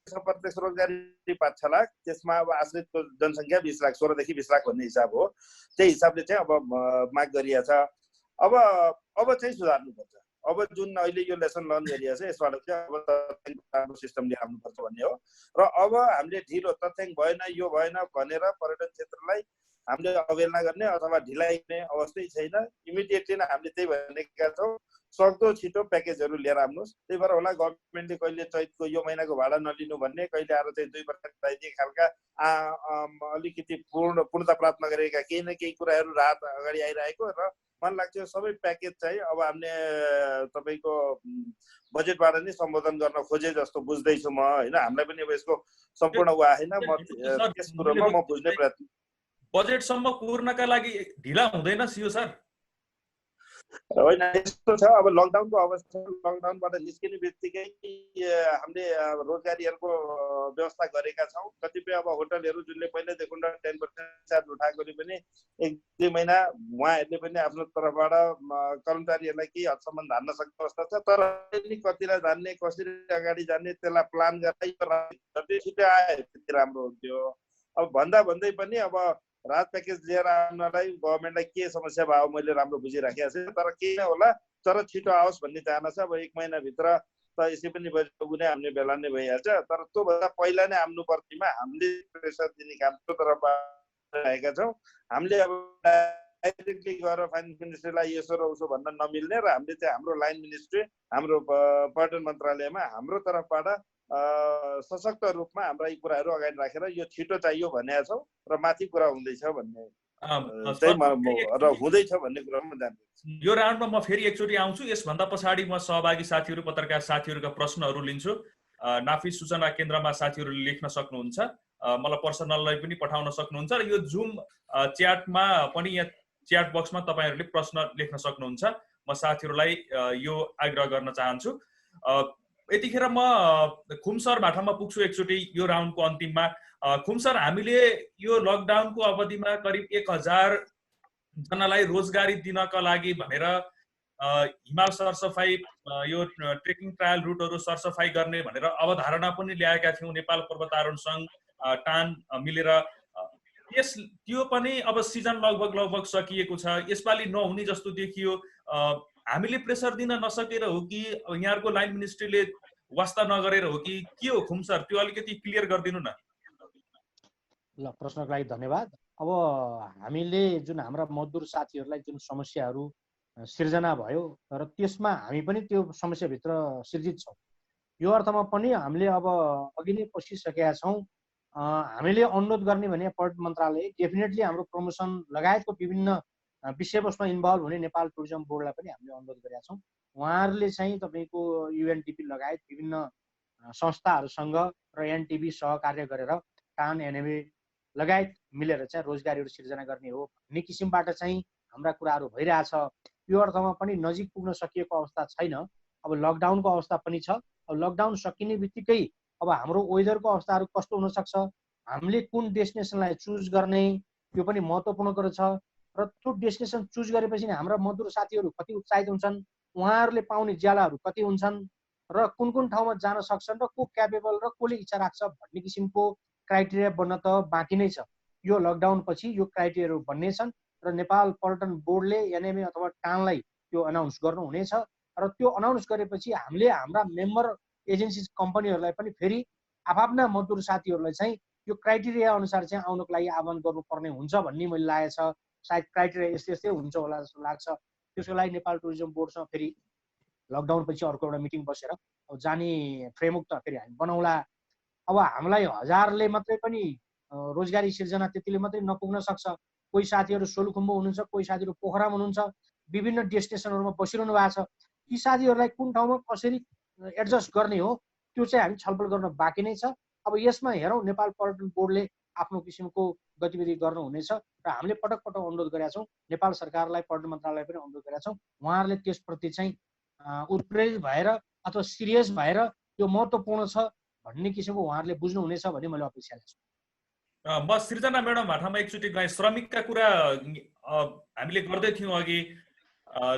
प्रत्यक्ष रोजगारी 5-6 लाख, त्यसमा अब आश्रितको जनसङ्ख्या 20 लाख, 16 देखि 20 लाख भन्ने हिसाब हो। त्यही हिसाबले चाहिँ अब माग गरिएको छ। अब चाहिँ सुधार्नुपर्छ। अब जुन अहिले यो लेसन लर्न गरिएको छ यसबाट चाहिँ अब तथ्याङ्क सिस्टमले आउनुपर्छ भन्ने हो। र अब हामीले ढिलो तथ्याङ्क भएन यो भएन भनेर पर्यटन क्षेत्रलाई हामीले अवहेलना गर्ने अथवा ढिलाइ गर्ने अवस्थै छैन। इमिडिएटली नै हामीले त्यही भनेका छौँ, सक्दो छिटो प्याकेजहरू लिएर आउनुहोस्। त्यही भएर होला गभर्मेन्टले कहिले चैतको यो महिनाको भाडा नलिनु भन्ने, कहिले आएर चाहिँ 2% लगाइदिए खालका अलिकति पूर्णता प्राप्त नगरेका केही न केही कुराहरू राहत अगाडि आइरहेको र मलाई लाग्छ सबै प्याकेज चाहिँ अब हामीले तपाईँको बजेटबाट नै सम्बोधन गर्न खोजे जस्तो बुझ्दैछु म होइन। हामीलाई पनि अब यसको सम्पूर्ण वा होइन, म त्यस कुरोमा म बुझ्ने प्रयत्न। बजेटसम्म पुर्नका लागि ढिला हुँदैन सियो सर? होइन, यस्तो छ अब लकडाउनको अवस्था, लकडाउनबाट निस्किने बित्तिकै हामीले रोजगारीहरूको व्यवस्था गरेका छौँ। कतिपय अब होटलहरू जुनले पहिल्यैदेखि 10% चार्ज उठाएकोले पनि 1-2 महिना उहाँहरूले पनि आफ्नो तर्फबाट कर्मचारीहरूलाई केही हदसम्म धान्न सक्ने अवस्था छ। तर कतिलाई धान्ने, कसरी अगाडि जाने त्यसलाई प्लान गरेर छिटो आए त्यति राम्रो हुन्थ्यो। अब भन्दै पनि अब राहत प्याकेज लिएर आउनलाई गभर्मेन्टलाई के समस्या भयो मैले राम्रो बुझिराखेको छु, तर केही नै होला, तर छिटो आओस् भन्ने चाहना छ। अब 1 महिनाभित्र त यसै पनि पुग्ने आउने बेला नै भइहाल्छ। तर त्योभन्दा पहिला नै आउनु पर्नेमा हामीले प्रेसर दिने काम तर्फबाट आएका छौँ। हामीले अब डाइरेक्टली गएर फाइनेन्स मिनिस्ट्रीलाई यसो र उसो भन्न नमिल्ने र हामीले चाहिँ हाम्रो लाइन मिनिस्ट्री, हाम्रो पर्यटन मन्त्रालयमा हाम्रो तर्फबाट सशक्त रूपमा हाम्रा यी कुराहरू अगाडि राखेर यो छिटो चाहियो भनेका छौँ र माथि कुरा हुँदैछ भन्ने र हुँदैछ भन्ने कुरामा जान्छु। यो राउन्डमा म फेरि एकचोटि आउँछु। यसभन्दा पछाडि म सहभागी साथीहरू, पत्रकार साथीहरूका प्रश्नहरू लिन्छु। नाफिस सूचना केन्द्रमा साथीहरूले लेख्न सक्नुहुन्छ, मलाई पर्सनललाई पनि पठाउन सक्नुहुन्छ र यो जुम च्याटमा पनि, यहाँ च्याट बक्समा तपाईँहरूले प्रश्न लेख्न सक्नुहुन्छ। म साथीहरूलाई यो आग्रह गर्न चाहन्छु। यतिखेर म खुम सरबाट पुग्छु एकचोटि यो राउन्डको अन्तिममा। खुम सर, हामीले यो लकडाउनको अवधिमा करिब 1000 जनालाई रोजगारी दिनका लागि भनेर हिमाल सरसफाई, यो ट्रेकिङ ट्रायल रुटहरू सरसफाई गर्ने भनेर अवधारणा पनि ल्याएका थियौँ नेपाल पर्वतारोहण सङ्घ, टान मिलेर। त्यो पनि अब सिजन लगभग सकिएको छ। यसपालि नहुने जस्तो देखियो। हामीले प्रेसर दिन नसकेर हो कि यहाँको लाइन मिनिस्ट्रीले वास्ता नगरेर हो कि के हो खुम सर? त्यो अलिकति क्लियर गरिदिनु न। ल, प्रश्नको लागि धन्यवाद। अब हामीले जुन हाम्रा मजदुर साथीहरूलाई जुन समस्याहरू सिर्जना भयो र त्यसमा हामी पनि त्यो समस्याभित्र सिर्जित छौँ। यो अर्थमा पनि हामीले अब अघि नै पसिसकेका छौँ। हामीले अनुरोध गर्ने भने पर्यटन मन्त्रालय डेफिनेटली हाम्रो प्रमोसन लगायतको विभिन्न विषयवस्तुमा इन्भल्भ हुने नेपाल टुरिज्म बोर्डलाई पनि हामीले अनुरोध गरेका छौँ। उहाँहरूले चाहिँ तपाईँको युएनटिपी लगायत विभिन्न संस्थाहरूसँग र एनटिबी सहकार्य गरेर टान, एनएमए लगायत मिलेर चाहिँ रोजगारीहरू सिर्जना गर्ने हो भन्ने किसिमबाट चाहिँ हाम्रा कुराहरू भइरहेछ। यो अर्थमा पनि नजिक पुग्न सकिएको अवस्था छैन। अब लकडाउनको अवस्था पनि छ। अब लकडाउन सकिने बित्तिकै अब हाम्रो वेदरको अवस्थाहरू कस्तो हुनसक्छ, हामीले कुन डेस्टिनेसनलाई चुज गर्ने, त्यो पनि महत्त्वपूर्ण कुरो छ। र त्यो डेस्टिनेसन चुज गरेपछि हाम्रा मजदुर साथीहरू कति उत्साहित हुन्छन्, उहाँहरूले पाउने ज्यालाहरू कति हुन्छन् र कुन कुन ठाउँमा जान सक्छन् र को क्यापेबल र कसले इच्छा राख्छ भन्ने किसिमको क्राइटेरिया बन्न त बाँकी नै छ। यो लकडाउन पछि यो क्राइटेरियाहरू बन्नेछन् र नेपाल पर्यटन बोर्डले एनएमए अथवा टानलाई त्यो अनाउन्स गर्नुहुनेछ र त्यो अनाउन्स गरेपछि हामीले हाम्रा मेम्बर एजेन्सी कम्पनीहरूलाई पनि फेरि आफ्ना मजदुर साथीहरूलाई चाहिँ यो क्राइटेरिया अनुसार चाहिँ आउनको लागि आह्वान गर्नुपर्ने हुन्छ भन्ने मैले लागेको छ। सायद क्राइटेरिया यस्तै हुन्छ होला जस्तो लाग्छ। त्यसको लागि नेपाल टुरिज्म बोर्डसँग फेरि लकडाउन पछि अर्को एउटा मिटिङ बसेर अब जाने फ्रेमवर्क त फेरि हामी बनाउला। अब हामीलाई 1000ले मात्रै पनि रोजगारी सिर्जना त्यतिले मात्रै नपुग्न सक्छ। कोही साथीहरू सोलुखुम्बु हुनुहुन्छ, कोही साथीहरू पोखरामा हुनुहुन्छ, विभिन्न डेस्टिनेसनहरूमा बसिरहनु भएको छ। ती साथीहरूलाई कुन ठाउँमा कसरी एडजस्ट गर्ने हो त्यो चाहिँ हामी छलफल गर्न बाँकी नै छ। अब यसमा हेरौँ नेपाल पर्यटन बोर्डले आफ्नो किसिमको गतिविधि गर्नुहुनेछ र हामीले पटक अनुरोध गरेका छौँ। नेपाल सरकारलाई, पर्यटन मन्त्रालयलाई पनि अनुरोध गरेका छौँ। उहाँहरूले त्यसप्रति चाहिँ उत्प्रेरित भएर अथवा सिरियस भएर यो महत्त्वपूर्ण छ भन्ने किसिमको उहाँहरूले बुझ्नुहुनेछ भन्ने मैले अपेक्षा गर्छु। म सृजना म्याडम भाटामा एकचोटि गएँ। श्रमिकका कुरा हामीले गर्दै थियौँ अघि।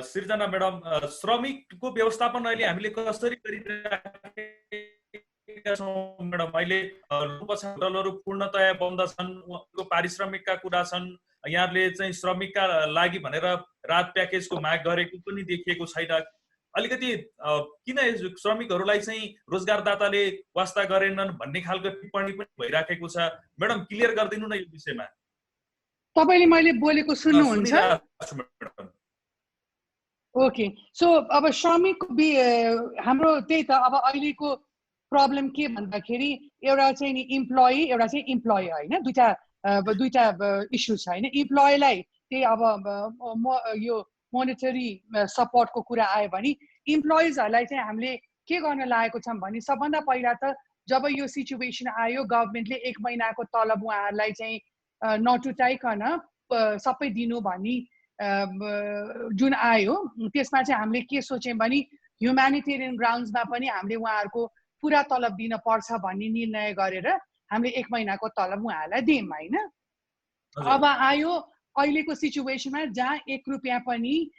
सृजना म्याडम, श्रमिकको व्यवस्थापन अहिले हामीले कसरी गरिरहेका छौँ म्याडम? अहिले होटलहरू पूर्णतया बन्द छन्, उहाँको पारिश्रमिकका कुरा छन्। यहाँहरूले चाहिँ श्रमिकका लागि भनेर राहत प्याकेजको माग गरेको पनि देखिएको छैन। अलिकति किन श्रमिकहरूलाई चाहिँ रोजगारदाताले वास्ता गरेनन् भन्ने खालको टिप्पणी पनि भइराखेको छ। म्याडम, क्लियर गरिदिनु न यो विषयमा। तपाईले मैले बोलेको सुन्नुहुन्छ? सुनिरहेछु म्याडम। ओके, सो अब श्रमिक हाम्रो त्यही त अब अहिलेको प्रब्लम के भन्दाखेरि एउटा चाहिँ नि इम्प्लोइ, एउटा चाहिँ इम्प्लोयर हैन, दुईटा इस्यु छ हैन। इम्प्लोयरलाई त्यही अब यो मोनेटरी सपोर्टको कुरा आयो भने इम्प्लोइजहरूलाई चाहिँ हामीले के गर्न लागेको छौँ भने सबभन्दा पहिला त जब यो सिचुएसन आयो गभर्मेन्टले 1 महिनाको तलब उहाँहरूलाई चाहिँ नटुटाइकन सबै दिनु भनी जुन आयो त्यसमा चाहिँ हामीले के सोच्यौँ भने ह्युम्यानिटेरियन ग्राउन्ड्समा पनि हामीले उहाँहरूको पुरा तलब दिन पर्छ भन्ने निर्णय गरेर हामीले 1 महिनाको तलब उहाँहरूलाई दियौँ हैन। अब आयो अहिलेको सिचुएसनमा जहाँ 1 रुपियाँ पनि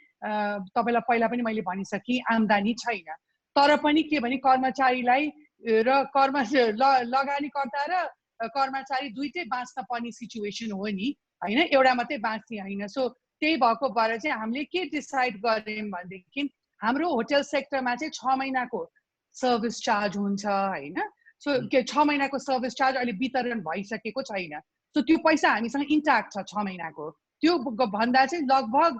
तपाईलाई पहिला पनि मैले भनिसकेँ आम्दानी छैन, तर पनि के भने कर्मचारीलाई र लगानीकर्ता र कर्मचारी दुईटै बाँच्न पर्ने सिचुएसन हो नि हैन, एउटा मात्रै बाँच्ने हैन। सो त्यही भएको भएर चाहिँ हामीले के डिसाइड गर्यौँ भनेदेखि हाम्रो होटल सेक्टरमा चाहिँ 6 महिनाको सर्भिस चार्ज हुन्छ हैन। सो 6 महिनाको सर्भिस चार्ज अहिले वितरण भइसकेको छैन। सो त्यो पैसा हामीसँग इन्ट्याक्ट छ 6 महिनाको। त्यो भन्दा चाहिँ लगभग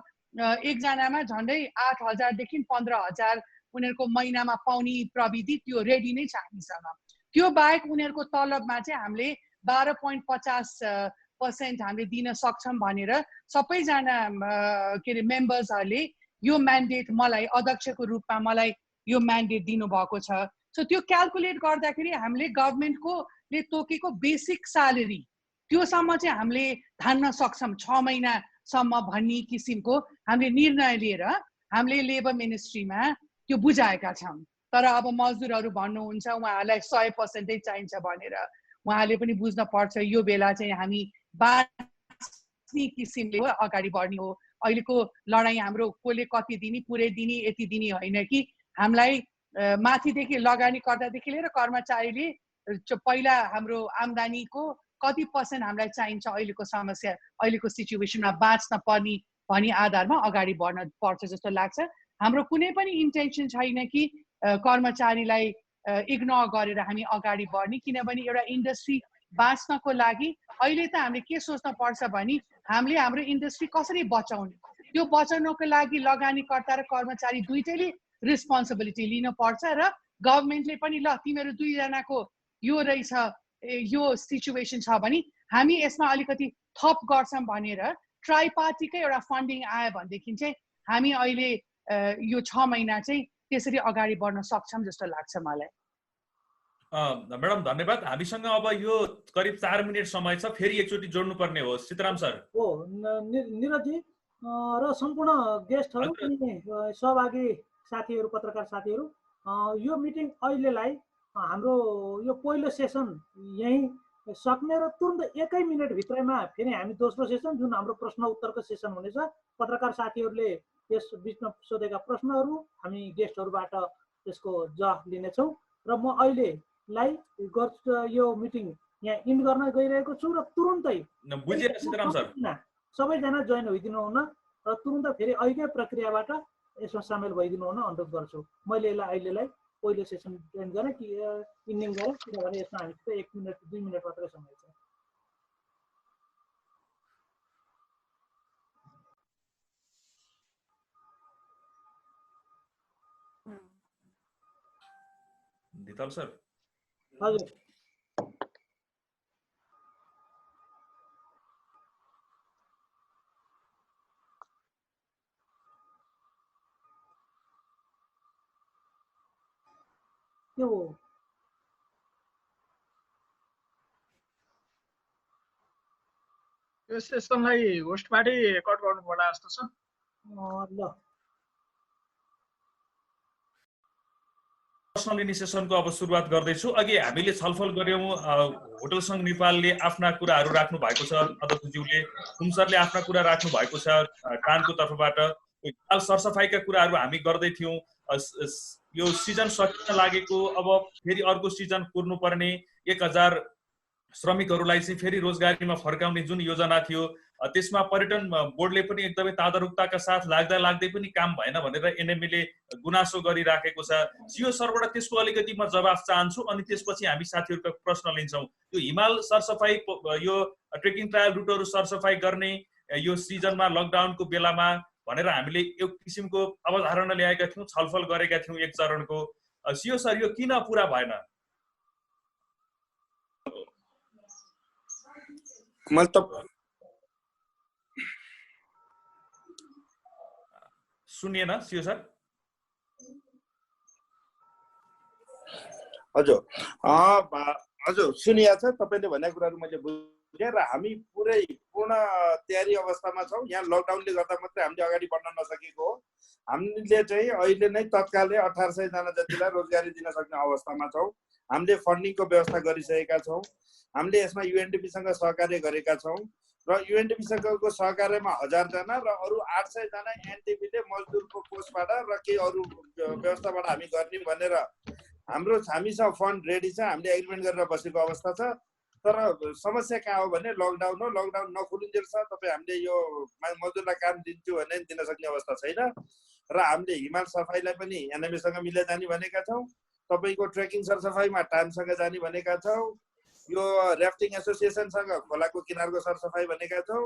एकजनामा झन्डै 8,000 देखि 15,000 उनीहरूको महिनामा पाउने प्रविधि त्यो रेडी नै छ हामीसँग। त्यो बाहेक उनीहरूको तलबमा चाहिँ हामीले 12.50% हामीले दिन सक्छौँ भनेर सबैजना के अरे मेम्बर्सहरूले यो म्यान्डेट मलाई अध्यक्षको रूपमा मलाई यो म्यान्डेट दिनुभएको छ। सो त्यो क्याल्कुलेट गर्दाखेरि हामीले गभर्मेन्टकोले तोकेको बेसिक स्यालेरी त्योसम्म चाहिँ हामीले धान्न सक्छौँ 6 महिनासम्म भन्ने किसिमको हामीले निर्णय लिएर हामीले लेबर मिनिस्ट्रीमा त्यो बुझाएका छौँ। तर अब मजदुरहरू भन्नुहुन्छ उहाँहरूलाई 100% चाहिन्छ भनेर उहाँले पनि बुझ्न पर्छ यो बेला चाहिँ हामी बाँच्ने किसिमले अगाडि बढ्ने हो। अहिलेको लडाइँ हाम्रो कसले कति दिने पुरै दिने यति दिने होइन कि हामीलाई माथिदेखि लगानीकर्तादेखि लिएर कर्मचारीले पहिला हाम्रो आम्दानीको कति % हामीलाई चाहिन्छ अहिलेको समस्या अहिलेको सिचुएसनमा बाँच्न पर्ने भन्ने आधारमा अगाडि बढ्न पर्छ जस्तो लाग्छ। हाम्रो कुनै पनि इन्टेन्सन छैन कि कर्मचारीलाई इग्नोर गरेर हामी अगाडि बढ्ने, किनभने एउटा इन्डस्ट्री बाँच्नको लागि अहिले त हामीले के सोच्न पर्छ भने हामीले हाम्रो इन्डस्ट्री कसरी बचाउने, त्यो बचाउनको लागि लगानीकर्ता र कर्मचारी दुईटैले रिस्पोन्सिबिलिटी लिनुपर्छ र गभर्मेन्टले पनि ल तिमीहरू दुईजनाको यो रहेछ यो सिचुएसन छ भने हामी यसमा अलिकति थप गर्छौँ भनेर ट्राइपार्टीकै एउटा फन्डिङ आयो भनेदेखि चाहिँ हामी अहिले यो 6 महिना चाहिँ त्यसरी अगाडि बढ्न सक्छौँ जस्तो लाग्छ मलाई। म्याडम धन्यवाद। हामीसँग अब यो करिब 4 मिनट समय छ, फेरि एकचोटि जोड्नु पर्ने हो सीताराम सर। हो निरजी र सम्पूर्ण गेस्टहरू अनि सहभागी साथीहरू पत्रकार साथीहरू, यो मिटिङ अहिलेलाई हाम्रो यो पहिलो सेसन यही सक्ने र तुरन्त 1 मिनट भित्रैमा फेरि हामी दोस्रो सेसन जुन हाम्रो प्रश्न उत्तरको सेसन हुनेछ, पत्रकार साथीहरूले यस बिचमा सोधेका प्रश्नहरू हामी गेस्टहरूबाट त्यसको जवाफ लिनेछौँ र म अहिलेलाई यो मिटिङ यहाँ इन्ड गर्न गइरहेको छु र तुरुन्तै सबैजना जोइन भइदिनु हुन र तुरुन्त फेरि अहिलेकै प्रक्रियाबाट यसमा सामेल भइदिनु हुन अनुरोध गर्छु। मैले यसलाई अहिलेलाई पहिलो सेसन जोइन गरेँ कि इन्डिङ गरेँ, किनभने यसमा हामीसित 1 मिनट 2 मिनट मात्रै समय छ। दिताल सर हजुर यो सेसनलाई होस्टबाटै रेकर्ड गर्नु पर्ला जस्तो छ। ल पर्सनल इनिसिएसनको अब सुरुवात गर्दैछु। अघि हामीले छलफल गर्यौं होटल संघ नेपालले आफ्ना कुराहरू राख्नु भएको छ, अध्यक्षज्यूले सरले आफ्ना कुरा राख्नु भएको छ, टानको तर्फबाट सरसफाइका कुराहरू हामी गर्दै थियौं। यो सिजन सकिन लागेको, अब फेरि अर्को सिजन कुर्नु पर्ने, 1000 श्रमिकहरूलाई चाहिँ फेरि रोजगारीमा फर्काउने जुन योजना थियो त्यसमा पर्यटन बोर्डले पनि एकदमै तादारुकताका साथ लाग्दै पनि काम भएन भनेर एनएमईले गुनासो गरिराखेको छ। सिओ सरबाट त्यसको अलिकति म जवाफ चाहन्छु अनि त्यसपछि हामी साथीहरूको प्रश्न लिन्छौँ। यो हिमाल सरसफाई, यो ट्रेकिङ ट्रायल रुटहरू सरसफाई गर्ने यो सिजनमा लकडाउनको बेलामा भनेर हामीले एक किसिमको अवधारणा ल्याएका थियौँ, छलफल गरेका थियौँ एक चरणको। सिओ सर, यो किन पुरा भएन? सुनिएन सिओ सर? हजुर हजुर सुनिया छ। तपाईँले भनेको कुराहरू मैले बुझेँ र हामी पुरै पूर्ण तयारी अवस्थामा छौँ। यहाँ लकडाउनले गर्दा मात्रै हामीले अगाडि बढ्न नसकेको हो। हामीले चाहिँ अहिले नै तत्कालै 1800 जना जतिलाई रोजगारी दिन सक्ने अवस्थामा छौँ। हामीले फन्डिङको व्यवस्था गरिसकेका छौँ। हामीले यसमा युएनडिपीसँग सहकार्य गरेका छौँ र युएनडिपीसँगको सहकार्यमा 1000 जना र अरू 800 जना एनडिपीले मजदुरको कोषबाट र केही अरू व्यवस्थाबाट हामी गर्ने भनेर हामीसँग फन्ड रेडी छ। हामीले एग्रिमेन्ट गरेर बसेको अवस्था छ। तर समस्या कहाँ हो भने लकडाउन हो। लकडाउन नखुलिन्जेलसम्म तपाईँ हामीले यो मजदुरलाई काम दिन्छु भने दिन सक्ने अवस्था छैन र हामीले हिमाल सफाइलाई पनि एनएमएसँग मिलेर जाने भनेका छौँ। तपाईँको ट्रेकिङ सरसफाइमा टाइमसँग जाने भनेका छौँ। यो राफ्टिङ एसोसिएसनसँग खोलाको किनारको सरसफाइ भनेका छौँ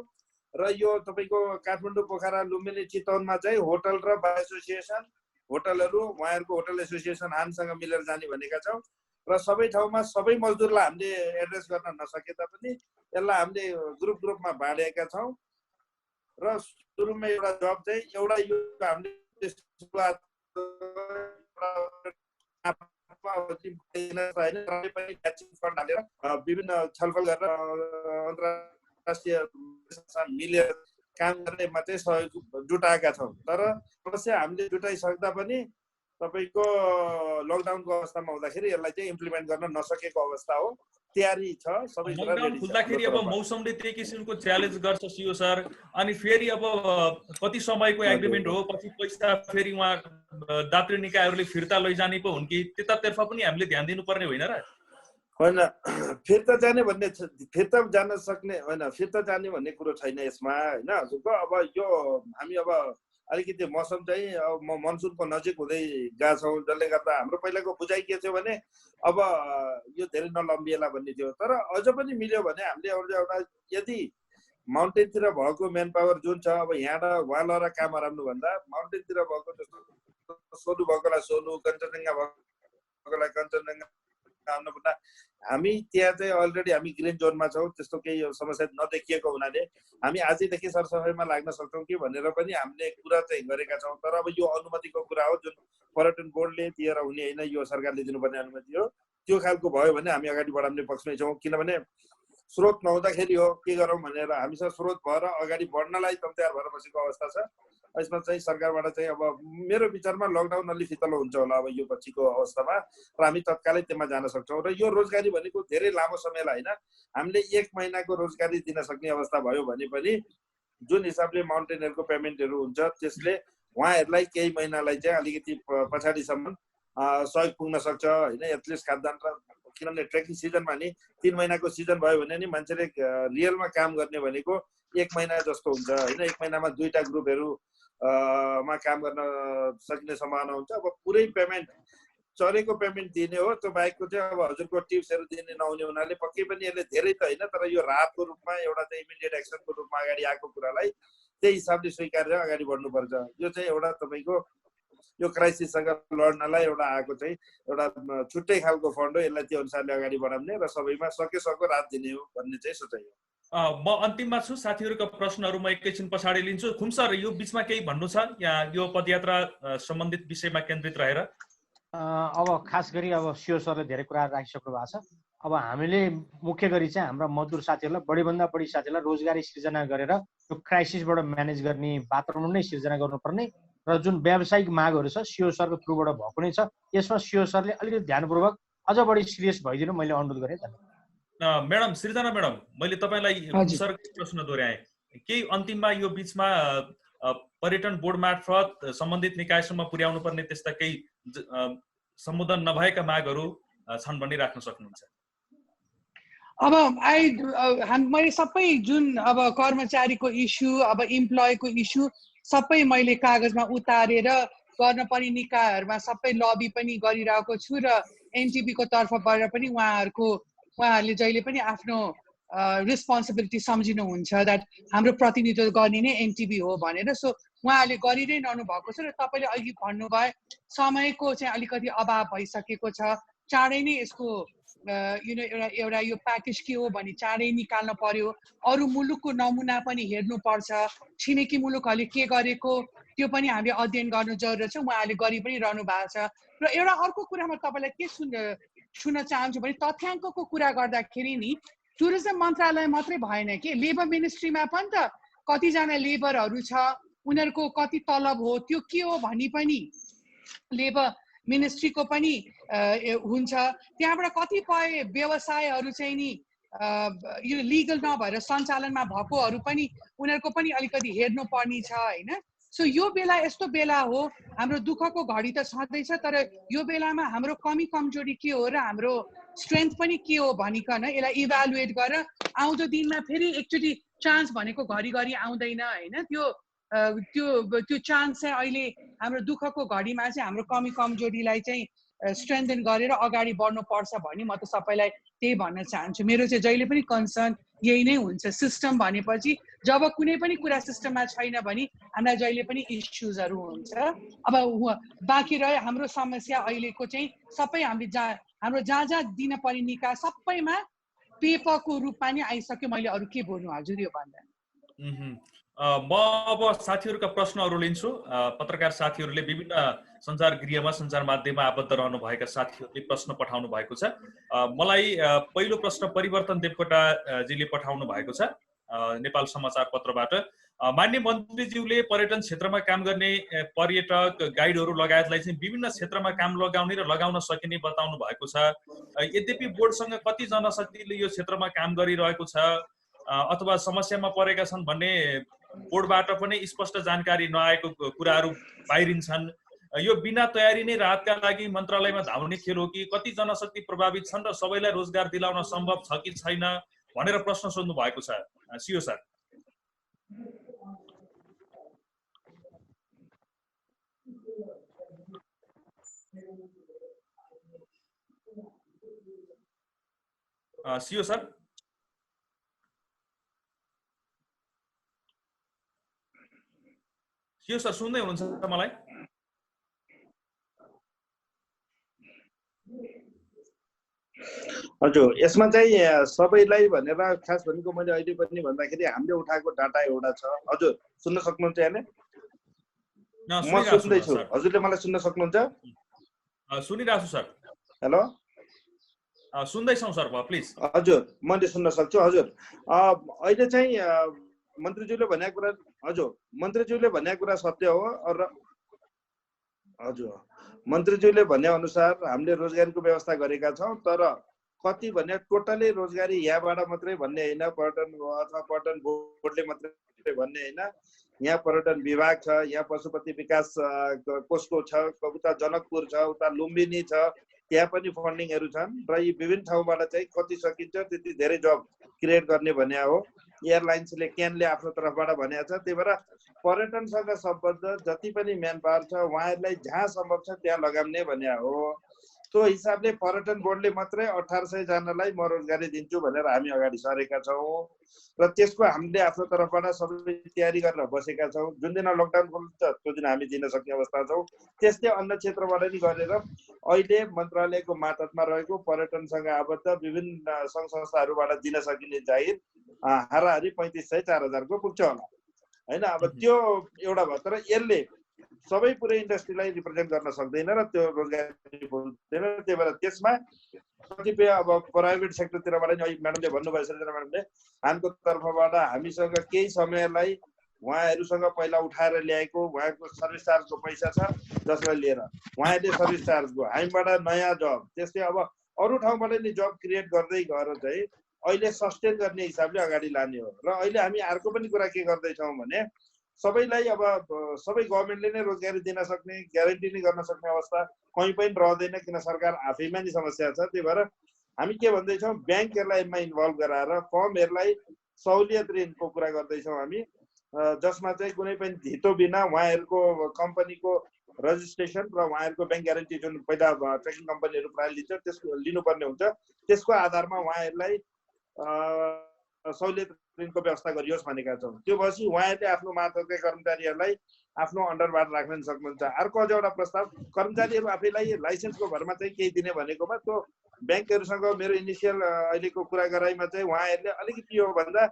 र यो तपाईँको काठमाडौँ, पोखरा, लुम्बिनी, चितवनमा चाहिँ होटल र बार एसोसिएसन, होटलहरू उहाँहरूको होटल एसोसिएसन हानसँग मिलेर जाने भनेका छौँ र सबै ठाउँमा सबै मजदुरलाई हामीले एड्रेस गर्न नसके तापनि यसलाई हामीले ग्रुपमा बाँडेका छौँ र सुरुमा एउटा जब चाहिँ एउटा यो हामीले विभिन्न छलफल गरेर अन्तर्राष्ट्रिय मिलेर काम गर्नेमा चाहिँ सहयोग जुटाएका छौँ। तर समस्या हामीले जुटाइसक्दा पनि तपाईँको लकडाउनको अवस्थामा हुँदाखेरि यसलाई चाहिँ इम्प्लिमेन्ट गर्न नसकेको अवस्था हो। तयारी छ सबै कुरा रेडी छ। खुल्दाखेरि अब मौसमले त्यही किसिमको च्यालेन्ज गर्छ सिओ सर। अनि फेरि अब कति समयको एग्रिमेन्ट हो, पछि पैसा फेरि उहाँ दात्री निकायहरूले फिर्ता लैजाने पो हुन् कि त्यतातर्फ पनि हामीले ध्यान दिनुपर्ने होइन र? होइन, फिर्ता जाने भन्ने फिर्ता जान सक्ने होइन, फिर्ता जाने भन्ने कुरो छैन यसमा होइन हजुरको। अब यो हामी अब अलिकति मौसम चाहिँ अब मनसुनको नजिक हुँदै गएको छौँ, जसले गर्दा हाम्रो पहिलाको बुझाइ के थियो भने अब यो धेरै नलम्बिएला भन्ने थियो। तर अझ पनि मिल्यो भने हामीले एउटा यदि माउन्टेनतिर भएको मेन पावर जुन छ, अब यहाँबाट वहाँ लगेर काम हराउनुभन्दा माउन्टेनतिर भएको जस्तो सोलु भएकोलाई सोलु, कञ्चनजङ्घा भएकोलाई कञ्चनजङ्घा अन्नपूर्ण, हामी त्यहाँ चाहिँ अलरेडी हामी ग्रिन जोनमा छौँ। त्यस्तो केही समस्या नदेखिएको हुनाले हामी आजैदेखि सरसफाइमा लाग्न सक्छौँ कि भनेर पनि हामीले कुरा चाहिँ गरेका छौँ। तर अब यो अनुमतिको कुरा हो जुन पर्यटन बोर्डले दिएर हुने होइन, यो सरकारले दिनुपर्ने अनुमति हो। त्यो खालको भयो भने हामी अगाडि बढाउने पक्षमै छौँ। किनभने स्रोत नहुँदाखेरि हो के गरौँ भनेर हामीसँग स्रोत भएर अगाडि बढ्नलाई तयार भएर बसेको अवस्था छ। यसमा चाहिँ सरकारबाट चाहिँ अब मेरो विचारमा लकडाउन अलि फितलो हुन्छ होला अब यो पछिको अवस्थामा र हामी तत्कालै त्यसमा जान सक्छौँ। र यो रोजगारी भनेको धेरै लामो समयलाई होइन, हामीले 1 महिनाको रोजगारी दिन सक्ने अवस्था भयो भने पनि जुन हिसाबले माउन्टेनहरूको पेमेन्टहरू हुन्छ त्यसले उहाँहरूलाई केही महिनालाई चाहिँ अलिकति पछाडिसम्म सहयोग पुग्न सक्छ होइन। एटलिस्ट खाद्यान्न र किनभने ट्रेकिङ सिजनमा नि 3 महिनाको सिजन भयो भने नि मान्छेले रियलमा काम गर्ने भनेको 1 महिना जस्तो हुन्छ होइन। 1 महिनामा 2टा ग्रुपहरू मा काम गर्न सक्ने सम्भावना हुन्छ। अब पुरै पेमेन्ट चलेको पेमेन्ट दिने हो, त्यो बाहेकको चाहिँ अब हजुरको टिप्सहरू दिने नहुने हुनाले पक्कै पनि यसले धेरै त होइन, तर यो राहतको रूपमा एउटा चाहिँ इमिडिएट एक्सनको रूपमा अगाडि आएको कुरालाई त्यही हिसाबले स्वीकारेर अगाडि बढ्नुपर्छ। यो चाहिँ एउटा तपाईँको यो क्राइसिससँग लड्नलाई एउटा आएको चाहिँ एउटा छुट्टै खालको फन्ड हो। यसलाई त्यो अनुसारले अगाडि बढाउने र सबैमा सकेसको राहत दिने हो भन्ने चाहिँ सोचाइ हो। म अन्तिममा छु, साथीहरूको प्रश्नहरू म एकैछिन पछाडि लिन्छु। खुम सर, यो बिचमा केही भन्नु छ यहाँ यो पदयात्रा सम्बन्धित विषयमा केन्द्रित रहेर? अब खास गरी अब सिओ सरले धेरै कुराहरू राखिसक्नु भएको छ। अब हामीले मुख्य गरी चाहिँ हाम्रा मजदुर साथीहरूलाई बढीभन्दा बढी साथीहरूलाई रोजगारी सिर्जना गरेर यो क्राइसिसबाट म्यानेज गर्ने वातावरण नै सिर्जना गर्नुपर्ने र जुन व्यावसायिक मागहरू छ सिओ सरको थ्रुबाट भएको नै छ। यसमा सिओ सरले अलिकति ध्यानपूर्वक अझ बढी सिरियस भइदिनु मैले अनुरोध गरेँ। म्याडम सृजना म्याडम, मैले तपाईँलाई सरकै प्रश्न दोहोऱ्याएँ। केही अन्तिममा यो बिचमा पर्यटन बोर्ड मार्फत सम्बन्धित निकायसम्म पुर्याउनु पर्ने त्यस्ता केही सम्बोधन नभएका मागहरू छन् भन्ने राख्न सक्नुहुन्छ? अब मैले सबै जुन अब कर्मचारीको इस्यु अब इम्प्लोयको इस्यु सबै मैले कागजमा उतारेर गर्न पर्ने निकायहरूमा सबै लबी पनि गरिरहेको छु र एनटिपीको तर्फबाट पनि उहाँहरूले जहिले पनि आफ्नो रिस्पोन्सिबिलिटी सम्झिनुहुन्छ द्याट हाम्रो प्रतिनिधित्व गर्ने नै एनटिपी हो भनेर। सो उहाँहरूले गरिनै रहनु भएको छ र तपाईँले अघि भन्नुभयो समयको चाहिँ अलिकति अभाव भइसकेको छ, चाँडै नै यसको एउटा यो प्याकेज के हो भने चाँडै निकाल्न पर्यो। अरू मुलुकको नमुना पनि हेर्नुपर्छ, छिमेकी मुलुकहरूले के गरेको त्यो पनि हामीले अध्ययन गर्नु जरुरत छ, उहाँहरूले गरि पनि रहनु भएको छ। र एउटा अर्को कुरामा तपाईँलाई के सुन्न चाहन्छु भने तथ्याङ्कको कुरा गर्दाखेरि नि टुरिज्म मन्त्रालय मात्रै भएन कि लेबर मिनिस्ट्रीमा पनि त कतिजना लेबरहरू छ, उनीहरूको कति तलब हो त्यो के हो भनी पनि लेबर मिनिस्ट्रीको पनि हुन्छ। त्यहाँबाट कतिपय व्यवसायहरू चाहिँ नि यो लिगल नभएर सञ्चालनमा भएकोहरू पनि उनीहरूको पनि अलिकति हेर्नुपर्ने छ होइन। सो यो बेला यस्तो बेला हो, हाम्रो दुःखको घडी त छँदैछ, तर यो बेलामा हाम्रो कमी कमजोरी के हो र हाम्रो स्ट्रेन्थ पनि के हो भनिकन यसलाई इभ्यालुएट गरेर आउँदो दिनमा फेरि एकचोटि चान्स भनेको घरिघरि आउँदैन होइन। त्यो चान्स चाहिँ अहिले हाम्रो दुःखको घडीमा चाहिँ हाम्रो कमी कमजोरीलाई चाहिँ स्ट्रेन्थन गरेर अगाडि बढ्नुपर्छ भने म त सबैलाई त्यही भन्न चाहन्छु। मेरो चाहिँ जहिले पनि कन्सर्न यही नै हुन्छ। सिस्टम भनेपछि जब कुनै पनि कुरा सिस्टममा छैन भने हामीलाई जहिले पनि इस्युजहरू हुन्छ। अब बाँकी रह्यो हाम्रो समस्या अहिलेको चाहिँ सबै हाम्रो जहाँ दिन पर्ने निकाय सबैमा पेपरको रूपमा नै आइसक्यो। मैले अरू के बोल्नु हजुर यो भन्दा। म अब साथीहरूका प्रश्नहरू लिन्छु। पत्रकार साथीहरूले विभिन्न सञ्चार गृहमा सञ्चार माध्यममा आबद्ध रहनुभएका साथीहरूले प्रश्न पठाउनु भएको छ। मलाई पहिलो प्रश्न परिवर्तन देवकोटाजीले पठाउनु भएको छ नेपाल समाचार पत्रबाट। मान्य मन्त्रीज्यूले पर्यटन क्षेत्रमा काम गर्ने पर्यटक गाइडहरू लगायतलाई चाहिँ विभिन्न क्षेत्रमा काम लगाउने र लगाउन सकिने बताउनु भएको छ। यद्यपि बोर्डसँग कति जनशक्तिले यो क्षेत्रमा काम गरिरहेको छ अथवा समस्यामा परेका छन् भन्ने बोर्डबाट पनि स्पष्ट जानकारी नआएको कुराहरू बाहिरिन्छन्। यो बिना तयारी नै राहतका लागि मन्त्रालयमा धाउने खेल हो कि कति जनशक्ति प्रभावित छन् र सबैलाई रोजगार दिलाउन सम्भव छ कि छैन भनेर प्रश्न सोध्नु भएको छ। CEO sir. CEO sir. CEO sir सुन्दै हुनुहुन्छ मलाई? हजुर, यसमा चाहिँ सबैलाई भनेर खास भनेको मैले अहिले पनि भन्दाखेरि हामीले उठाएको डाटा एउटा छ। हजुर सुन्न सक्नुहुन्छ यहाँले? म सुन्दैछु, हजुरले मलाई सुन्न सक्नुहुन्छ? सुनिरहेछु सर। हेलो सुन्दैछौँ सर, प्लिज। हजुर मैले सुन्न सक्छु। हजुर अहिले चाहिँ मन्त्रीज्यूले भनेको कुरा, हजुर मन्त्रीज्यूले भनेको कुरा सत्य हो। र हजुर मन्त्रीज्यूले भने अनुसार हामीले रोजगारीको व्यवस्था गरेका छौँ, तर कति भने टोटली रोजगारी यहाँबाट मात्रै भन्ने होइन, पर्यटन अथवा पर्यटन बोर्डले मात्रै भन्ने होइन। यहाँ पर्यटन विभाग छ, यहाँ पशुपति विकास कोषको छ, उता जनकपुर छ, उता लुम्बिनी छ, त्यहाँ पनि फन्डिङहरू छन् र यी विभिन्न ठाउँबाट चाहिँ कति सकिन्छ त्यति धेरै जब क्रिएट गर्ने भने हो। एयरलाइन्सले क्यानले आफ्नो तर्फबाट भनेको छ। त्यही भएर पर्यटनसँग सम्बद्ध जति पनि म्यान पावर छ उहाँहरूलाई जहाँ सम्भव छ त्यहाँ लगाउने भने हो। त्यो हिसाबले पर्यटन बोर्डले मात्रै 1800 जनालाई म रोजगारी दिन्छु भनेर हामी अगाडि सरेका छौँ र त्यसको हामीले आफ्नो तर्फबाट सबै तयारी गरेर बसेका छौँ। जुन दिन लकडाउन खोल्छ त्यो दिन हामी दिन सक्ने अवस्था छौँ। त्यस्तै अन्य क्षेत्रबाट नि गरेर अहिले मन्त्रालयको मातहतमा रहेको पर्यटनसँग आबद्ध विभिन्न सङ्घ संस्थाहरूबाट दिन सकिने जाहिर हाराहारी 3500 4000 को पुग्छ होला होइन। अब त्यो एउटा भयो, तर यसले सबै पुरै इन्डस्ट्रीलाई रिप्रेजेन्ट गर्न सक्दैन र त्यो रोजगारी बोल्दैन। त्यही भएर त्यसमा कतिपय अब प्राइभेट सेक्टरतिरबाट नि म्याडमले भन्नुभयो, सृजना म्याडमले हाम्रो तर्फबाट हामीसँग केही समयलाई उहाँहरूसँग पहिला उठाएर ल्याएको उहाँको सर्भिस चार्जको पैसा छ जसलाई लिएर उहाँहरूले सर्भिस चार्जको हामीबाट नयाँ जब, त्यस्तै अब अरू ठाउँबाट नि जब क्रिएट गर्दै गएर चाहिँ अहिले सस्टेन गर्ने हिसाबले अगाडि लाने हो। र अहिले हामी अर्को पनि कुरा के गर्दैछौँ भने सबैलाई अब सबै गभर्मेन्टले नै रोजगारी दिन सक्ने ग्यारेन्टी नै गर्न सक्ने अवस्था कहीँ पनि रहँदैन, किन सरकार आफैमा नि समस्या छ। त्यही भएर हामी के भन्दैछौँ ब्याङ्कहरूलाई यसमा इन्भल्भ गराएर फर्महरूलाई सहुलियत ऋणको कुरा गर्दैछौँ हामी, जसमा चाहिँ कुनै पनि धितो बिना उहाँहरूको कम्पनीको रजिस्ट्रेसन र उहाँहरूको ब्याङ्क ग्यारेन्टी जुन पहिला ट्रेकिङ कम्पनीहरू प्रायः लिन्छ त्यसको लिनुपर्ने हुन्छ, त्यसको आधारमा उहाँहरूलाई सहुलियत ऋणको व्यवस्था गरियोस् भनेका छौँ। त्यो भएपछि उहाँहरूले आफ्नो मार्फतका कर्मचारीहरूलाई आफ्नो अन्डरबाट राख्न सक्नुहुन्छ। अर्को अझ एउटा प्रस्ताव, कर्मचारीहरू आफैलाई लाइसेन्सको भरमा चाहिँ केही दिने भनेकोमा त्यो ब्याङ्कहरूसँग मेरो इनिसियल अहिलेको कुरा गराइमा चाहिँ उहाँहरूले अलिकति यो भन्दा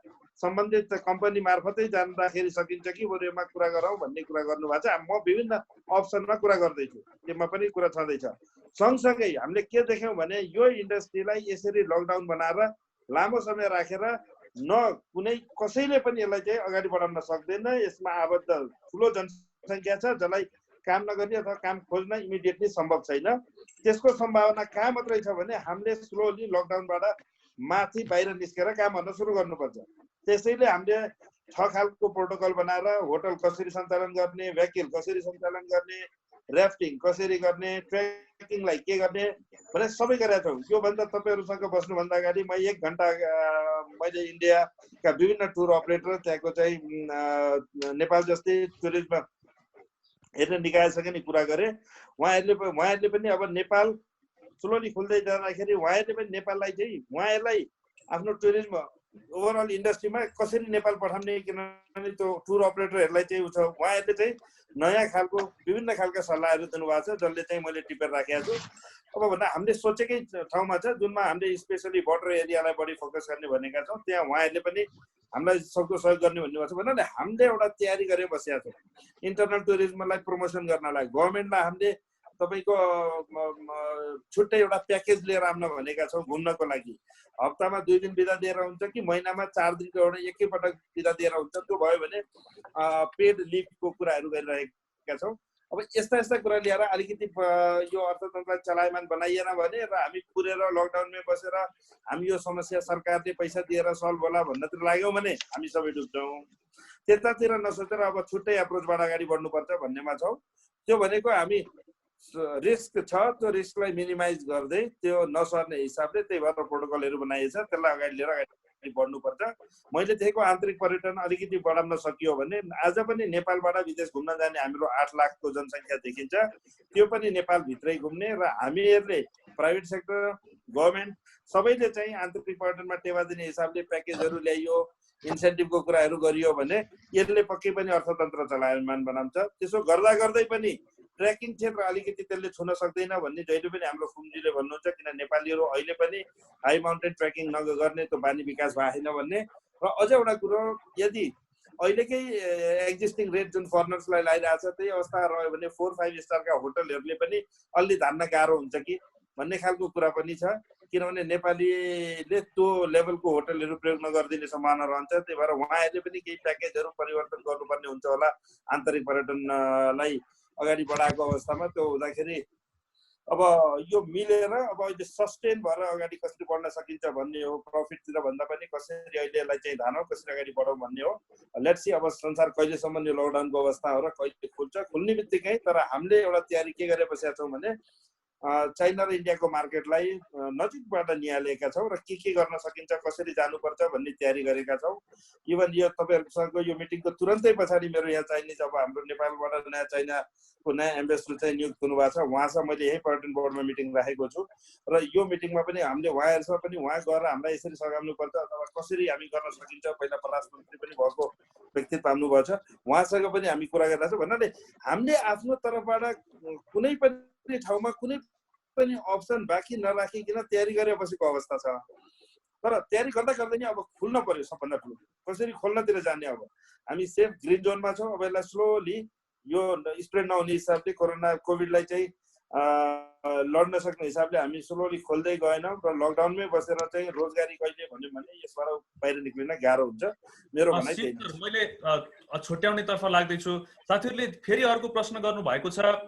सम्बन्धित कम्पनी मार्फतै जाँदाखेरि सकिन्छ कि बरु यसमा कुरा गरौँ भन्ने कुरा गर्नुभएको छ। म विभिन्न अप्सनमा कुरा गर्दैछु, त्यसमा पनि कुरा छँदैछ। सँगसँगै हामीले के देख्यौँ भने यो इन्डस्ट्रीलाई यसरी लकडाउन बनाएर लामो समय राखेर न कुनै कसैले पनि यसलाई चाहिँ अगाडि बढाउन सक्दैन। यसमा आबद्ध ठुलो जनसङ्ख्या छ जसलाई काम नगर्ने अथवा काम खोज्न इमिडिएटली सम्भव छैन। त्यसको सम्भावना कहाँ मात्रै छ भने हामीले स्लोली लकडाउनबाट माथि बाहिर निस्केर काम गर्न सुरु गर्नुपर्छ। त्यसैले हामीले 6 खालको प्रोटोकल बनाएर होटल कसरी सञ्चालन गर्ने, भेहिकल कसरी सञ्चालन गर्ने, ऱ्याफ्टिङ कसरी गर्ने, ट्रेकिङलाई के गर्ने भने सबै गरेका छौँ। योभन्दा तपाईँहरूसँग बस्नुभन्दा अगाडि म 1 घन्टा मैले इन्डियाका विभिन्न टुर अपरेटर त्यहाँको चाहिँ नेपाल जस्तै टुरिज्म हेर्ने निकायसँग नि कुरा गरेँ। उहाँहरूले पनि अब नेपाल स्लोली खुल्दै जाँदाखेरि उहाँहरूले पनि नेपाललाई चाहिँ उहाँहरूलाई आफ्नो टुरिज्म ओभरअल इन्डस्ट्रीमा कसरी नेपाल पठाउने, किनभने त्यो टुर अपरेटरहरूलाई चाहिँ उहाँहरूले चाहिँ नयाँ खालको विभिन्न खालका सल्लाहहरू दिनुभएको छ, जसले चाहिँ मैले टिपेर राखेको छु। अब भन्दा हामीले सोचेकै ठाउँमा छ जुनमा हामीले स्पेसली बोर्डर एरियालाई बढी फोकस गर्ने भनेका छौँ, त्यहाँ उहाँहरूले पनि हामीलाई सक्दो सहयोग गर्ने भन्नुभएको छ। भन्नाले हामीले एउटा तयारी गरेर बसेका छौँ इन्टरनल टुरिज्मलाई प्रमोसन गर्नलाई। गभर्मेन्टलाई हामीले तपाईँको छुट्टै एउटा प्याकेज लिएर आउन भनेका छौँ घुम्नको लागि। हप्तामा 2 दिन बिदा दिएर हुन्छ कि महिनामा 4 दिनको एउटा एकैपटक बिदा दिएर हुन्छ, त्यो भयो भने पेड लिभको कुराहरू गरिरहेका छौँ। अब यस्ता यस्ता कुरा ल्याएर अलिकति यो अर्थतन्त्रलाई चलायमान बनाइएन भने र हामी पुरेर लकडाउनमै बसेर हामी यो समस्या सरकारले पैसा दिएर सल्भ होला भन्नतिर लाग्यौँ भने हामी सबै डुब्छौँ। त्यतातिर नसोचेर अब छुट्टै एप्रोचबाट अगाडि बढ्नुपर्छ भन्नेमा छौँ। त्यो भनेको हामी रिस्क छ, त्यो रिस्कलाई मिनिमाइज गर्दै त्यो नसर्ने हिसाबले त्यही भएर प्रोटोकलहरू बनाइएछ, त्यसलाई अगाडि लिएर अगाडि बढ्नुपर्छ। मैले देखेको आन्तरिक पर्यटन अलिकति बढाउन सकियो भने आज पनि नेपालबाट विदेश घुम्न जाने हाम्रो 8 लाखको जनसङ्ख्या देखिन्छ। त्यो पनि नेपालभित्रै घुम्ने र हामीहरूले प्राइभेट सेक्टर गभर्मेन्ट सबैले चाहिँ आन्तरिक पर्यटनमा टेवा दिने हिसाबले प्याकेजहरू ल्याइयो, इन्सेन्टिभको कुराहरू गरियो भने यसले पक्कै पनि अर्थतन्त्र चलायमान बनाउँछ। त्यसो गर्दा गर्दै पनि ट्रेकिङ क्षेत्र अलिकति त्यसले छुन सक्दैन भन्ने जहिले पनि हाम्रो खुम्जीले भन्नुहुन्छ, किन नेपालीहरू अहिले पनि हाई माउन्टेन ट्रेकिङ नगर्ने त्यो बानी विकास भएन भन्ने। र अझ एउटा कुरो, यदि अहिलेकै एक्जिस्टिङ रेट जुन फरेनर्सलाई लगाइरहेछ त्यही अवस्था रह्यो भने 4-5 स्टारका होटलहरूले पनि अलि धान्न गाह्रो हुन्छ कि भन्ने खालको कुरा पनि छ, किनभने नेपालीले त्यो लेभलको होटलहरू प्रयोग नगरिदिने सम्भावना रहन्छ। त्यही भएर उहाँहरूले पनि केही प्याकेजहरू परिवर्तन गर्नुपर्ने हुन्छ होला आन्तरिक पर्यटनलाई अगाडि बढाएको अवस्थामा। त्यो हुँदाखेरि अब यो मिलेर अब अहिले सस्टेन भएर अगाडि कसरी बढ्न सकिन्छ भन्ने हो। प्रफिटतिर भन्दा पनि कसरी अहिले यसलाई चाहिँ धानौँ, कसरी अगाडि बढौँ भन्ने हो। लेट्स सी अब संसार कहिलेसम्म यो लकडाउनको अवस्था हो र कहिले खुल्छ। खुल्ने बित्तिकै तर हामीले एउटा तयारी के गरेर बसेका छौँ भने चाइना र इन्डियाको मार्केटलाई नजिकबाट निहालेका छौँ र के गर्न सकिन्छ, कसरी जानुपर्छ भन्ने तयारी गरेका छौँ। इभन यो तपाईँहरूसँग यो मिटिङको तुरन्तै पछाडि मेरो यहाँ चाइनिज अब हाम्रो नेपालबाट नयाँ चाइनाको नयाँ एम्बेसडर चाहिँ नियुक्त हुनुभएको छ, उहाँसँग मैले यही पर्यटन बोर्डमा मिटिङ राखेको छु र यो मिटिङमा पनि हामीले उहाँहरूसँग पनि उहाँ गएर हामीलाई यसरी सघाउनुपर्छ अथवा कसरी हामी गर्न सकिन्छ, पहिला परराष्ट्र मन्त्री पनि भएको व्यक्तित्व आउनुभएको छ, उहाँसँग पनि हामी कुरा गरिरहेको छौँ। भन्नाले हामीले आफ्नो तर्फबाट कुनै पनि ठाउँमा कुनै पनि अप्सन बाँकी नराखिकन तयारी गरेर बसेको अवस्था छ। तर तयारी गर्दा गर्दै नि अब खुल्न पर्यो। सबभन्दा ठुलो कसरी खोल्नतिर जाने, अब हामी सेफ ग्रिन जोनमा छौँ। अब यसलाई स्लोली यो स्प्रेड नहुने हिसाबले कोभिडलाई चाहिँ लड्न सक्ने हिसाबले हामी स्लोली खोल्दै गएनौँ र लकडाउनमै बसेर चाहिँ रोजगारी कहिले भन्यो भने यसबाट बाहिर निक्लिन गाह्रो हुन्छ। मेरो भनाइ त्यही हो। मैले छुट्याउनेतर्फ लाग्दैछु। साथीहरूले फेरि अर्को प्रश्न गर्नु भएको छ,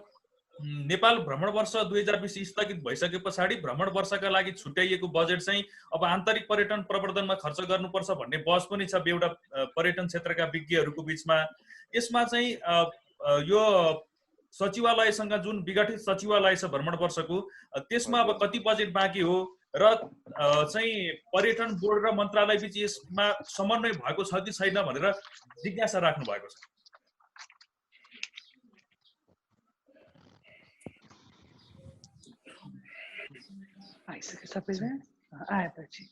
नेपाल भ्रमण वर्ष 2020 स्थगित भइसके पछाडि भ्रमण वर्षका लागि छुट्याइएको बजेट चाहिँ अब आन्तरिक पर्यटन प्रवर्धनमा खर्च गर्नुपर्छ भन्ने बहस पनि छ एउटा पर्यटन क्षेत्रका विज्ञहरूको बिचमा। यसमा चाहिँ यो सचिवालयसँग जुन विघटित सचिवालय छ भ्रमण वर्षको, त्यसमा अब कति बजेट बाँकी हो, र चाहिँ पर्यटन बोर्ड र मन्त्रालय बीच यसमा समन्वय भएको छ कि छैन भनेर जिज्ञासा राख्नु भएको छ।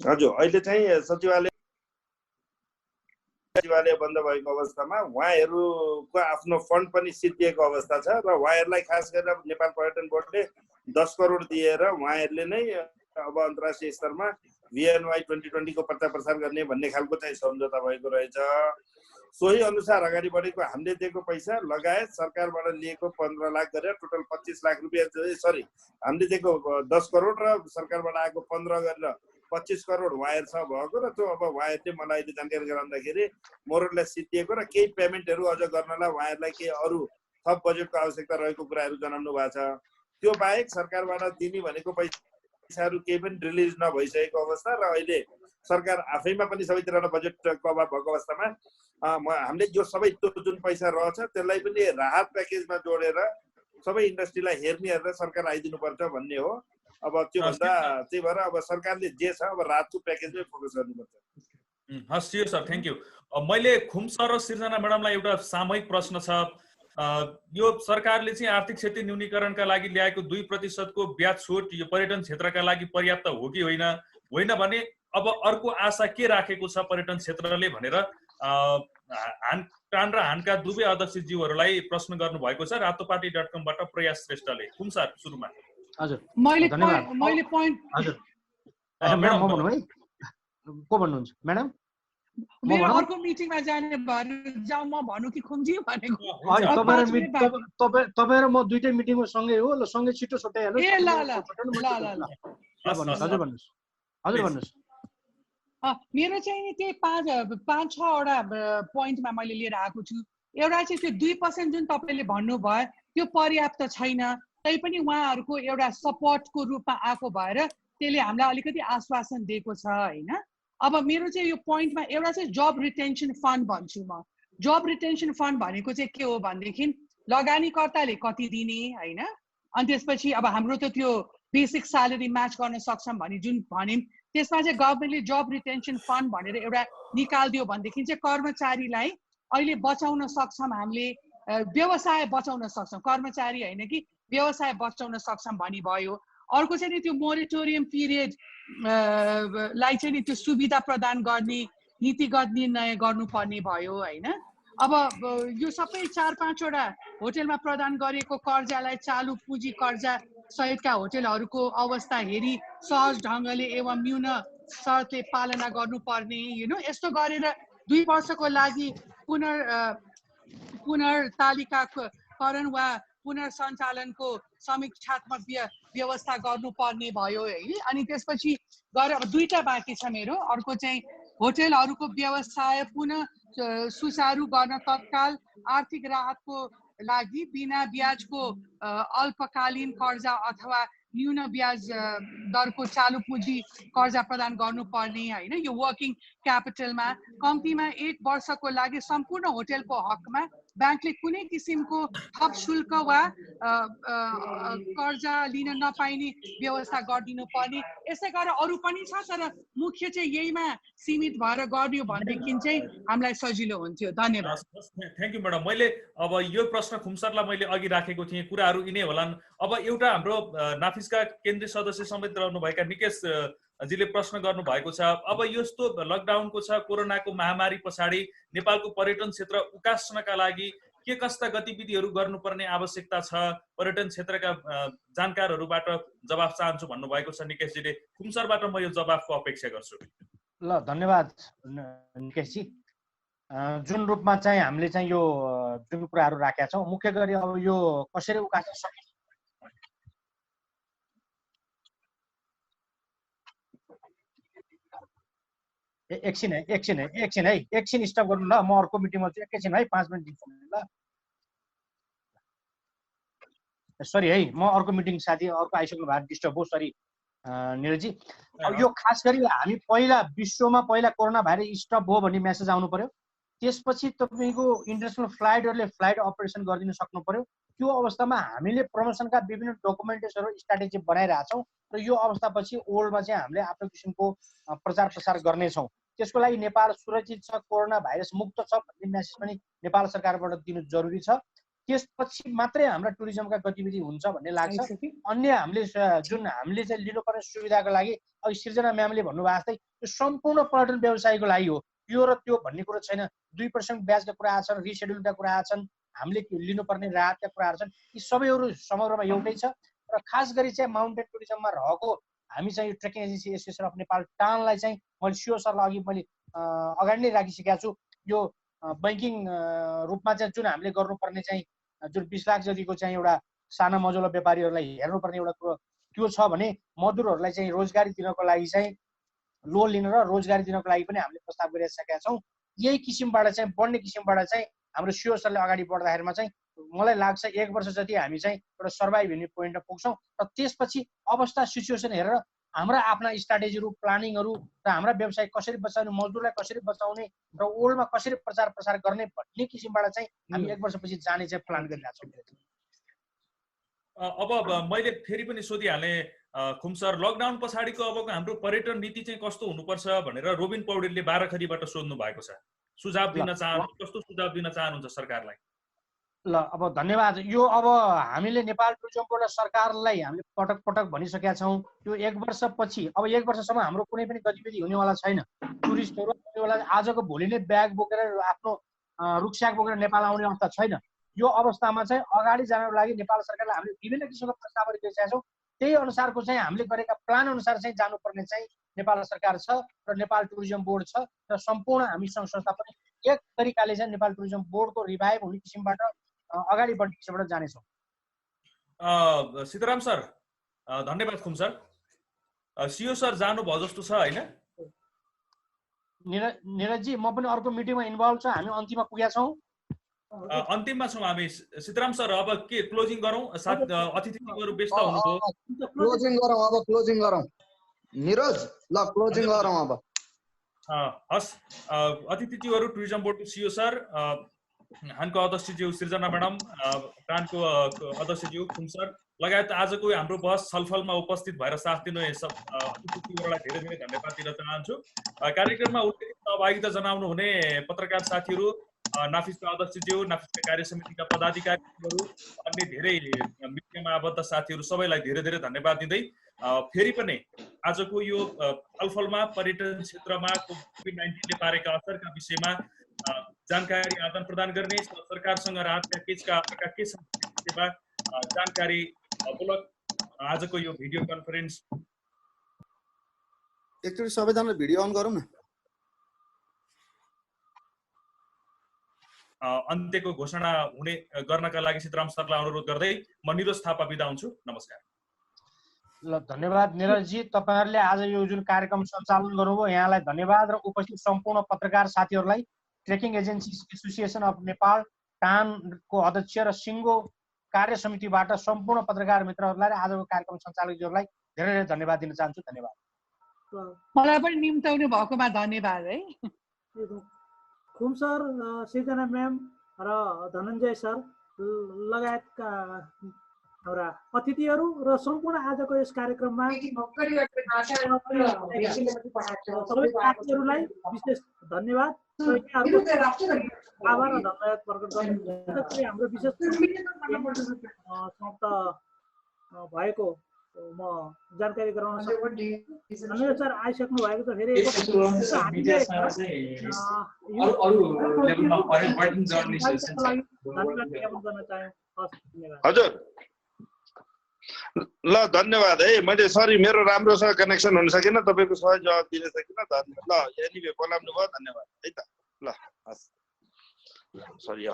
हजुर, अहिले चाहिँ सचिवालय बन्द भएको अवस्थामा उहाँहरूको आफ्नो फन्ड पनि सिद्धिएको अवस्था छ र उहाँहरूलाई खास गरेर नेपाल पर्यटन बोर्डले 10 करोड दिएर उहाँहरूले नै अब अन्तर्राष्ट्रिय स्तरमा VNY 2020 को प्रचार प्रसार गर्ने भन्ने खालको चाहिँ सम्झौता भएको रहेछ। सोही अनुसार अगाडि बढेको हामीले दिएको पैसा लगायत सरकारबाट लिएको 15 लाख गरेर टोटल 25 लाख रुपियाँ, सरी हामीले दिएको 10 करोड र सरकारबाट आएको 15 गरेर 25 करोड उहाँहरूसँग भएको र त्यो अब उहाँहरूले मलाई अहिले जानकारी गराउँदाखेरि मोरललाई सिद्धिएको र केही पेमेन्टहरू अझ गर्नलाई उहाँहरूलाई केही अरू थप बजेटको आवश्यकता रहेको कुराहरू जनाउनु भएको छ। त्यो बाहेक सरकारबाट दिने भनेको पैसाहरू केही पनि रिलिज नभइसकेको अवस्था र अहिले सरकार आफैमा पनि सबैतिर बजेटको अभाव भएको अवस्थामा हामीले यो सबै त्यो जुन पैसा रहेछ त्यसलाई पनि राहत प्याकेजमा जोडेर सबै इन्डस्ट्रीलाई हेर्ने हेरेर सरकार आइदिनुपर्छ भन्ने हो। अब त्यो भन्दा त्यही भएर अब सरकारले जे छ अब राहतको प्याकेजमै फोकस गर्नुपर्छ। हस् सर, थ्याङ्क यू। मैले खुम सर र सृजना म्याडमलाई एउटा सामूहिक प्रश्न छ। यो सरकारले चाहिँ आर्थिक क्षति न्यूनीकरणका लागि ल्याएको 2% को ब्याज छुट यो पर्यटन क्षेत्रका लागि पर्याप्त हो कि होइन, होइन भने अब अर्को आशा के राखेको छ पर्यटन क्षेत्रले भनेर टान र हानका दुवै अध्यक्षज्यूहरूलाई प्रश्न गर्नुभएको छ रातोपाटी.com बाट प्रयास श्रेष्ठले। खुम सर सुरुमा। हजुर, मैले धन्यवाद। पोइन्ट हजुर म्याडम म भन्नु है, को भन्नुहुन्छ म्याडम? मेरो अर्को मिटिङमा जाने भएर जाऊ म भन्नु कि खुम्जी भनेको? तपाईँ र म दुईटै मिटिङमा सँगै हो, ल सँगै छिटो छुट्याइहाल्नु। ए ल ल ल ल हजुर भन्नुहोस्। मेरो चाहिँ नि त्यही 5-6 वटा पोइन्टमा मैले लिएर आएको छु। एउटा चाहिँ त्यो 2% जुन तपाईँले भन्नुभयो त्यो पर्याप्त छैन, तैपनि उहाँहरूको एउटा सपोर्टको रूपमा आएको भएर त्यसले हामीलाई अलिकति आश्वासन दिएको छ होइन। अब मेरो चाहिँ यो पोइन्टमा एउटा चाहिँ जब रिटेन्सन फन्ड भन्छु म। जब रिटेन्सन फन्ड भनेको चाहिँ के हो भनेदेखि लगानीकर्ताले कति दिने होइन, अनि त्यसपछि अब हाम्रो त त्यो बेसिक स्यालेरी म्याच गर्न सक्छौँ भने जुन भन्यौँ त्यसमा चाहिँ गभर्मेन्टले जब रिटेन्सन फन्ड भनेर एउटा निकालिदियो भनेदेखि चाहिँ कर्मचारीलाई अहिले बचाउन सक्छौँ, हामीले व्यवसाय बचाउन सक्छौँ, कर्मचारी होइन कि व्यवसाय बचाउन सक्छौँ भनी भयो। अर्को चाहिँ नि त्यो मोरिटोरियम पिरियड लाई चाहिँ नि त्यो सुविधा प्रदान गर्ने नीतिगत निर्णय गर्नुपर्ने भयो होइन। अब यो सबै 4-5 वटा होटेलमा प्रदान गरेको कर्जालाई चालु पुँजी कर्जा सहितका होटेलहरूको अवस्था हेरी सहज ढङ्गले एवं न्यून शर्तले पालना गर्नुपर्ने, यस्तो गरेर 2 वर्षको लागि पुनर्तालिकाकरण वा पुनर्सञ्चालनको समीक्षात्मक व्यवस्था गर्नुपर्ने भयो है। अनि त्यसपछि गएर अब 2टा बाँकी छ मेरो। अर्को चाहिँ होटेलहरूको व्यवसाय पुनः सुचारू गर्न तत्काल आर्थिक राहतको लागि बिना ब्याजको अल्पकालीन कर्जा अथवा न्यून ब्याज दरको चालु पुँजी कर्जा प्रदान गर्नुपर्ने होइन। यो वर्किङ क्यापिटलमा कम्तीमा 1 वर्षको लागि सम्पूर्ण होटेलको हकमा ब्याङ्कले कुनै किसिमको थप शुल्क वा कर्जा लिन नपाइने व्यवस्था गरिदिनु पर्ने। यसै गरेर अरू पनि छ तर मुख्य चाहिँ यहीमा सीमित भएर गरियो भनेदेखि चाहिँ हामीलाई सजिलो हुन्थ्यो। धन्यवाद। Thank you madam. मैले अब यो प्रश्न खुमसरलाई मैले अघि राखेको थिएँ, कुराहरू यिनै होलान्। अब एउटा हाम्रो नाफिसका केन्द्रीय सदस्य समेत रहनुभएका निकेश जीले प्रश्न गर्नु भएको छ। अब यस्तो लकडाउनको छ, कोरोनाको महामारी पछाडि नेपालको पर्यटन क्षेत्र उकास्नका लागि के कस्ता गतिविधिहरू गर्नुपर्ने आवश्यकता छ, पर्यटन क्षेत्रका जानकारहरूबाट जवाफ चाहन्छु भन्नुभएको छ निकेशजीले। खुमसरबाट म यो जवाफको अपेक्षा गर्छु। ल धन्यवाद निकेशजी। जुन रूपमा चाहिँ हामीले चाहिँ यो जुन कुराहरू राखेका छौँ, मुख्य गरी अब यो कसरी उकास्न सकिन्छ एकछिन स्टप गर्नु ल, म अर्को मिटिङमा छु, एकैछिन है, 5 मिनट दिन्छु ल। सरी है, म अर्को मिटिङ साथी अर्को आइसक्नु भएको डिस्टर्ब हो, सरी निरजी। अब यो खास गरी हामी विश्वमा पहिला कोरोना भाइरस स्टप हो भन्ने मेसेज आउनु पर्यो, त्यसपछि तपाईँको इन्टरनेसनल फ्लाइटहरूले फ्लाइट अपरेसन गरिदिन सक्नु पर्यो, त्यो अवस्थामा हामीले प्रमोसनका विभिन्न डकुमेन्टेसनहरू स्ट्राटेजी बनाइरहेछौँ र यो अवस्थापछि ओल्डमा चाहिँ हामीले आफ्नो किसिमको प्रचार प्रसार गर्नेछौँ। त्यसको लागि नेपाल सुरक्षित छ, कोरोना भाइरस मुक्त छ भन्ने मेसेज पनि नेपाल सरकारबाट दिनु जरुरी छ। त्यसपछि मात्रै हाम्रा टुरिज्मका गतिविधि हुन्छ भन्ने लाग्छ। अन्य हामीले चाहिँ लिनुपर्ने सुविधाको लागि अघि सृजना म्यामले भन्नुभएको जस्तै यो सम्पूर्ण पर्यटन व्यवसायको लागि हो, यो र त्यो भन्ने कुरो छैन। 2% ब्याजका कुराहरू छन्, रिसेड्युलका कुराहरू छन्, हामीले लिनुपर्ने राहतका कुराहरू छन्, यी सबैहरू समग्रमा एउटै छ। र खास गरी चाहिँ माउन्टेन टुरिज्ममा रहेको हामी चाहिँ trekking agency association of Nepal टानलाई चाहिँ मैले सिओ सरलाई अघि मैले अगाडि नै राखिसकेको छु। यो बैंकिङ रूपमा चाहिँ जुन हामीले गर्नुपर्ने चाहिँ जुन 20 लाख जतिको चाहिँ एउटा साना मझौला व्यापारीहरूलाई हेर्नुपर्ने एउटा कुरो त्यो छ भने मजदुरहरूलाई चाहिँ रोजगारी दिनको लागि चाहिँ लोन लिन र रोजगारी दिनको लागि पनि हामीले प्रस्ताव गरिसकेका छौँ। यही किसिमबाट चाहिँ बढ्ने किसिमबाट चाहिँ हाम्रो सिओ सरले अगाडि बढ्दाखेरिमा चाहिँ मलाई लाग्छ 1 वर्ष जति हामी चाहिँ एउटा सर्भाइभ हुने पोइन्टमा पुग्छौँ र त्यसपछि अवस्था सिचुएसन हेरेर हाम्रा आफ्ना स्ट्राटेजीहरू प्लानिङहरू र हाम्रा व्यवसाय कसरी बचाउने, मजदुरलाई कसरी बचाउने र ओल्डमा कसरी प्रचार प्रसार गर्ने भन्ने किसिमबाट चाहिँ हामी 1 वर्षपछि जाने चाहिँ प्लान गरिरहेका छौँ। अब मैले फेरि पनि सोधिहालेँ खुम सर, लकडाउन पछाडिको अबको हाम्रो पर्यटन नीति चाहिँ कस्तो हुनुपर्छ भनेर रोबिन पौडेलले बाराखरीबाट सोध्नु भएको छ। सुझाव दिन चाहनुहुन्छ, कस्तो सुझाव दिन चाहनुहुन्छ सरकारलाई? ल अब धन्यवाद। यो अब हामीले नेपाल टुरिज्म बोर्ड सरकारलाई हामीले पटक पटक भनिसकेका छौँ, यो 1 वर्षपछि अब 1 वर्षसम्म हाम्रो कुनै पनि गतिविधि हुनेवाला छैन। टुरिस्टहरू आउनेवाला आजको भोलि नै ब्याग बोकेर आफ्नो रुकस्याक बोकेर नेपाल आउने अवस्था छैन। यो अवस्थामा चाहिँ अगाडि जानको लागि नेपाल सरकारलाई हामीले विभिन्न किसिमको प्रस्तावहरू दिइसकेका छौँ। त्यही अनुसारको चाहिँ हामीले गरेका प्लान अनुसार चाहिँ जानुपर्ने चाहिँ नेपाल सरकार छ र नेपाल टुरिज्म बोर्ड छ र सम्पूर्ण हामी संस्था पनि एक तरिकाले चाहिँ नेपाल टुरिज्म बोर्डको रिभाइभ हुने किसिमबाट अगाडि बढ्ने किसिमबाट जानेछौँ। सीताराम सर, धन्यवाद। खुम सर, सिओ सर जानुभयो जस्तो छ होइन? निरजजी, म पनि अर्को मिटिङमा इन्भल्भ छु, हामी अन्तिममा पुगेका छौँ। अन्तिममा छौँ हामी। सीताराम सर, अब के क्लोजिङ गरौँ? अतिथिहरू व्यस्त हुनुभयो, क्लोजिङ गरौँ। अब क्लोजिङ गरौँ निरज, ल क्लोजिङ गरौँ अब। हस्, अतिथिज्यूहरू टुरिज्म बोर्डको सिओ सर, हानको अध्यक्षज्यू सृजना म्याडम, टानको अध्यक्षज्यू खुम सर लगायत आजको हाम्रो बहस छलफलमा उपस्थित भएर साथ दिनु अतिथिज्यूहरूलाई धेरै धेरै धन्यवाद दिन चाहन्छु। कार्यक्रममा उल्लेखित सहभागिता जनाउनु हुने पत्रकार साथीहरू, नाफिसका अध्यक्षज्यू, नाफिसका कार्य समितिका पदाधिकारीहरू, अन्य धेरै मिडियामा आबद्ध साथीहरू सबैलाई धेरै धेरै धन्यवाद दिँदै फेरि पनि आजको यो छलफलमा पर्यटन क्षेत्रमा कोभिड-19ले पारेका असरका विषयमा जानकारी आदान प्रदान गर्ने, सरकारसँग राहत प्याकेजका के सेवा जानकारी मूलक आजको यो भिडियो कन्फरेन्स। एकचोटि सबैजनाले भिडियो अन गरौँ न। अन्त्यको घोषणा गर्नका लागि सीताराम सरलाई अनुरोध गर्दै म निरोज थापा बिदा हुन्छु। नमस्कार। ल धन्यवाद निरजजी, तपाईँहरूले आज यो जुन कार्यक्रम सञ्चालन गर्नुभयो यहाँलाई धन्यवाद र उपस्थित सम्पूर्ण पत्रकार साथीहरूलाई, trekking agency association of Nepal टानको अध्यक्ष र सिङ्गो कार्य समितिबाट सम्पूर्ण पत्रकार मित्रहरूलाई आजको कार्यक्रम सञ्चालकहरूलाई धेरै धेरै धन्यवाद दिन चाहन्छु। धन्यवाद। मलाई पनि निम्ताउनु भएकोमा धन्यवाद है। खुम सर, सृजना म्याम र धनञ्जय सर लगायतका हाम्रा अतिथिहरू र सम्पूर्ण आजको यस कार्यक्रममा सबै साथीहरूलाई विशेष धन्यवाद, आभार र धन्यवाद प्रकट गर्छु। हाम्रो विशेष समाप्त भएको म जानकारी गराउन सक्छु। धन्यवाद सर, आइसक्नु भएको त फेरि हजुर। ल धन्यवाद है। मैले सरी मेरो राम्रोसँग कनेक्सन हुन सकेन, तपाईँको सही जवाब दिन सकिनँ। ल एनिवे बोलाउनु भयो, धन्यवाद है त। ल हस्, सरी।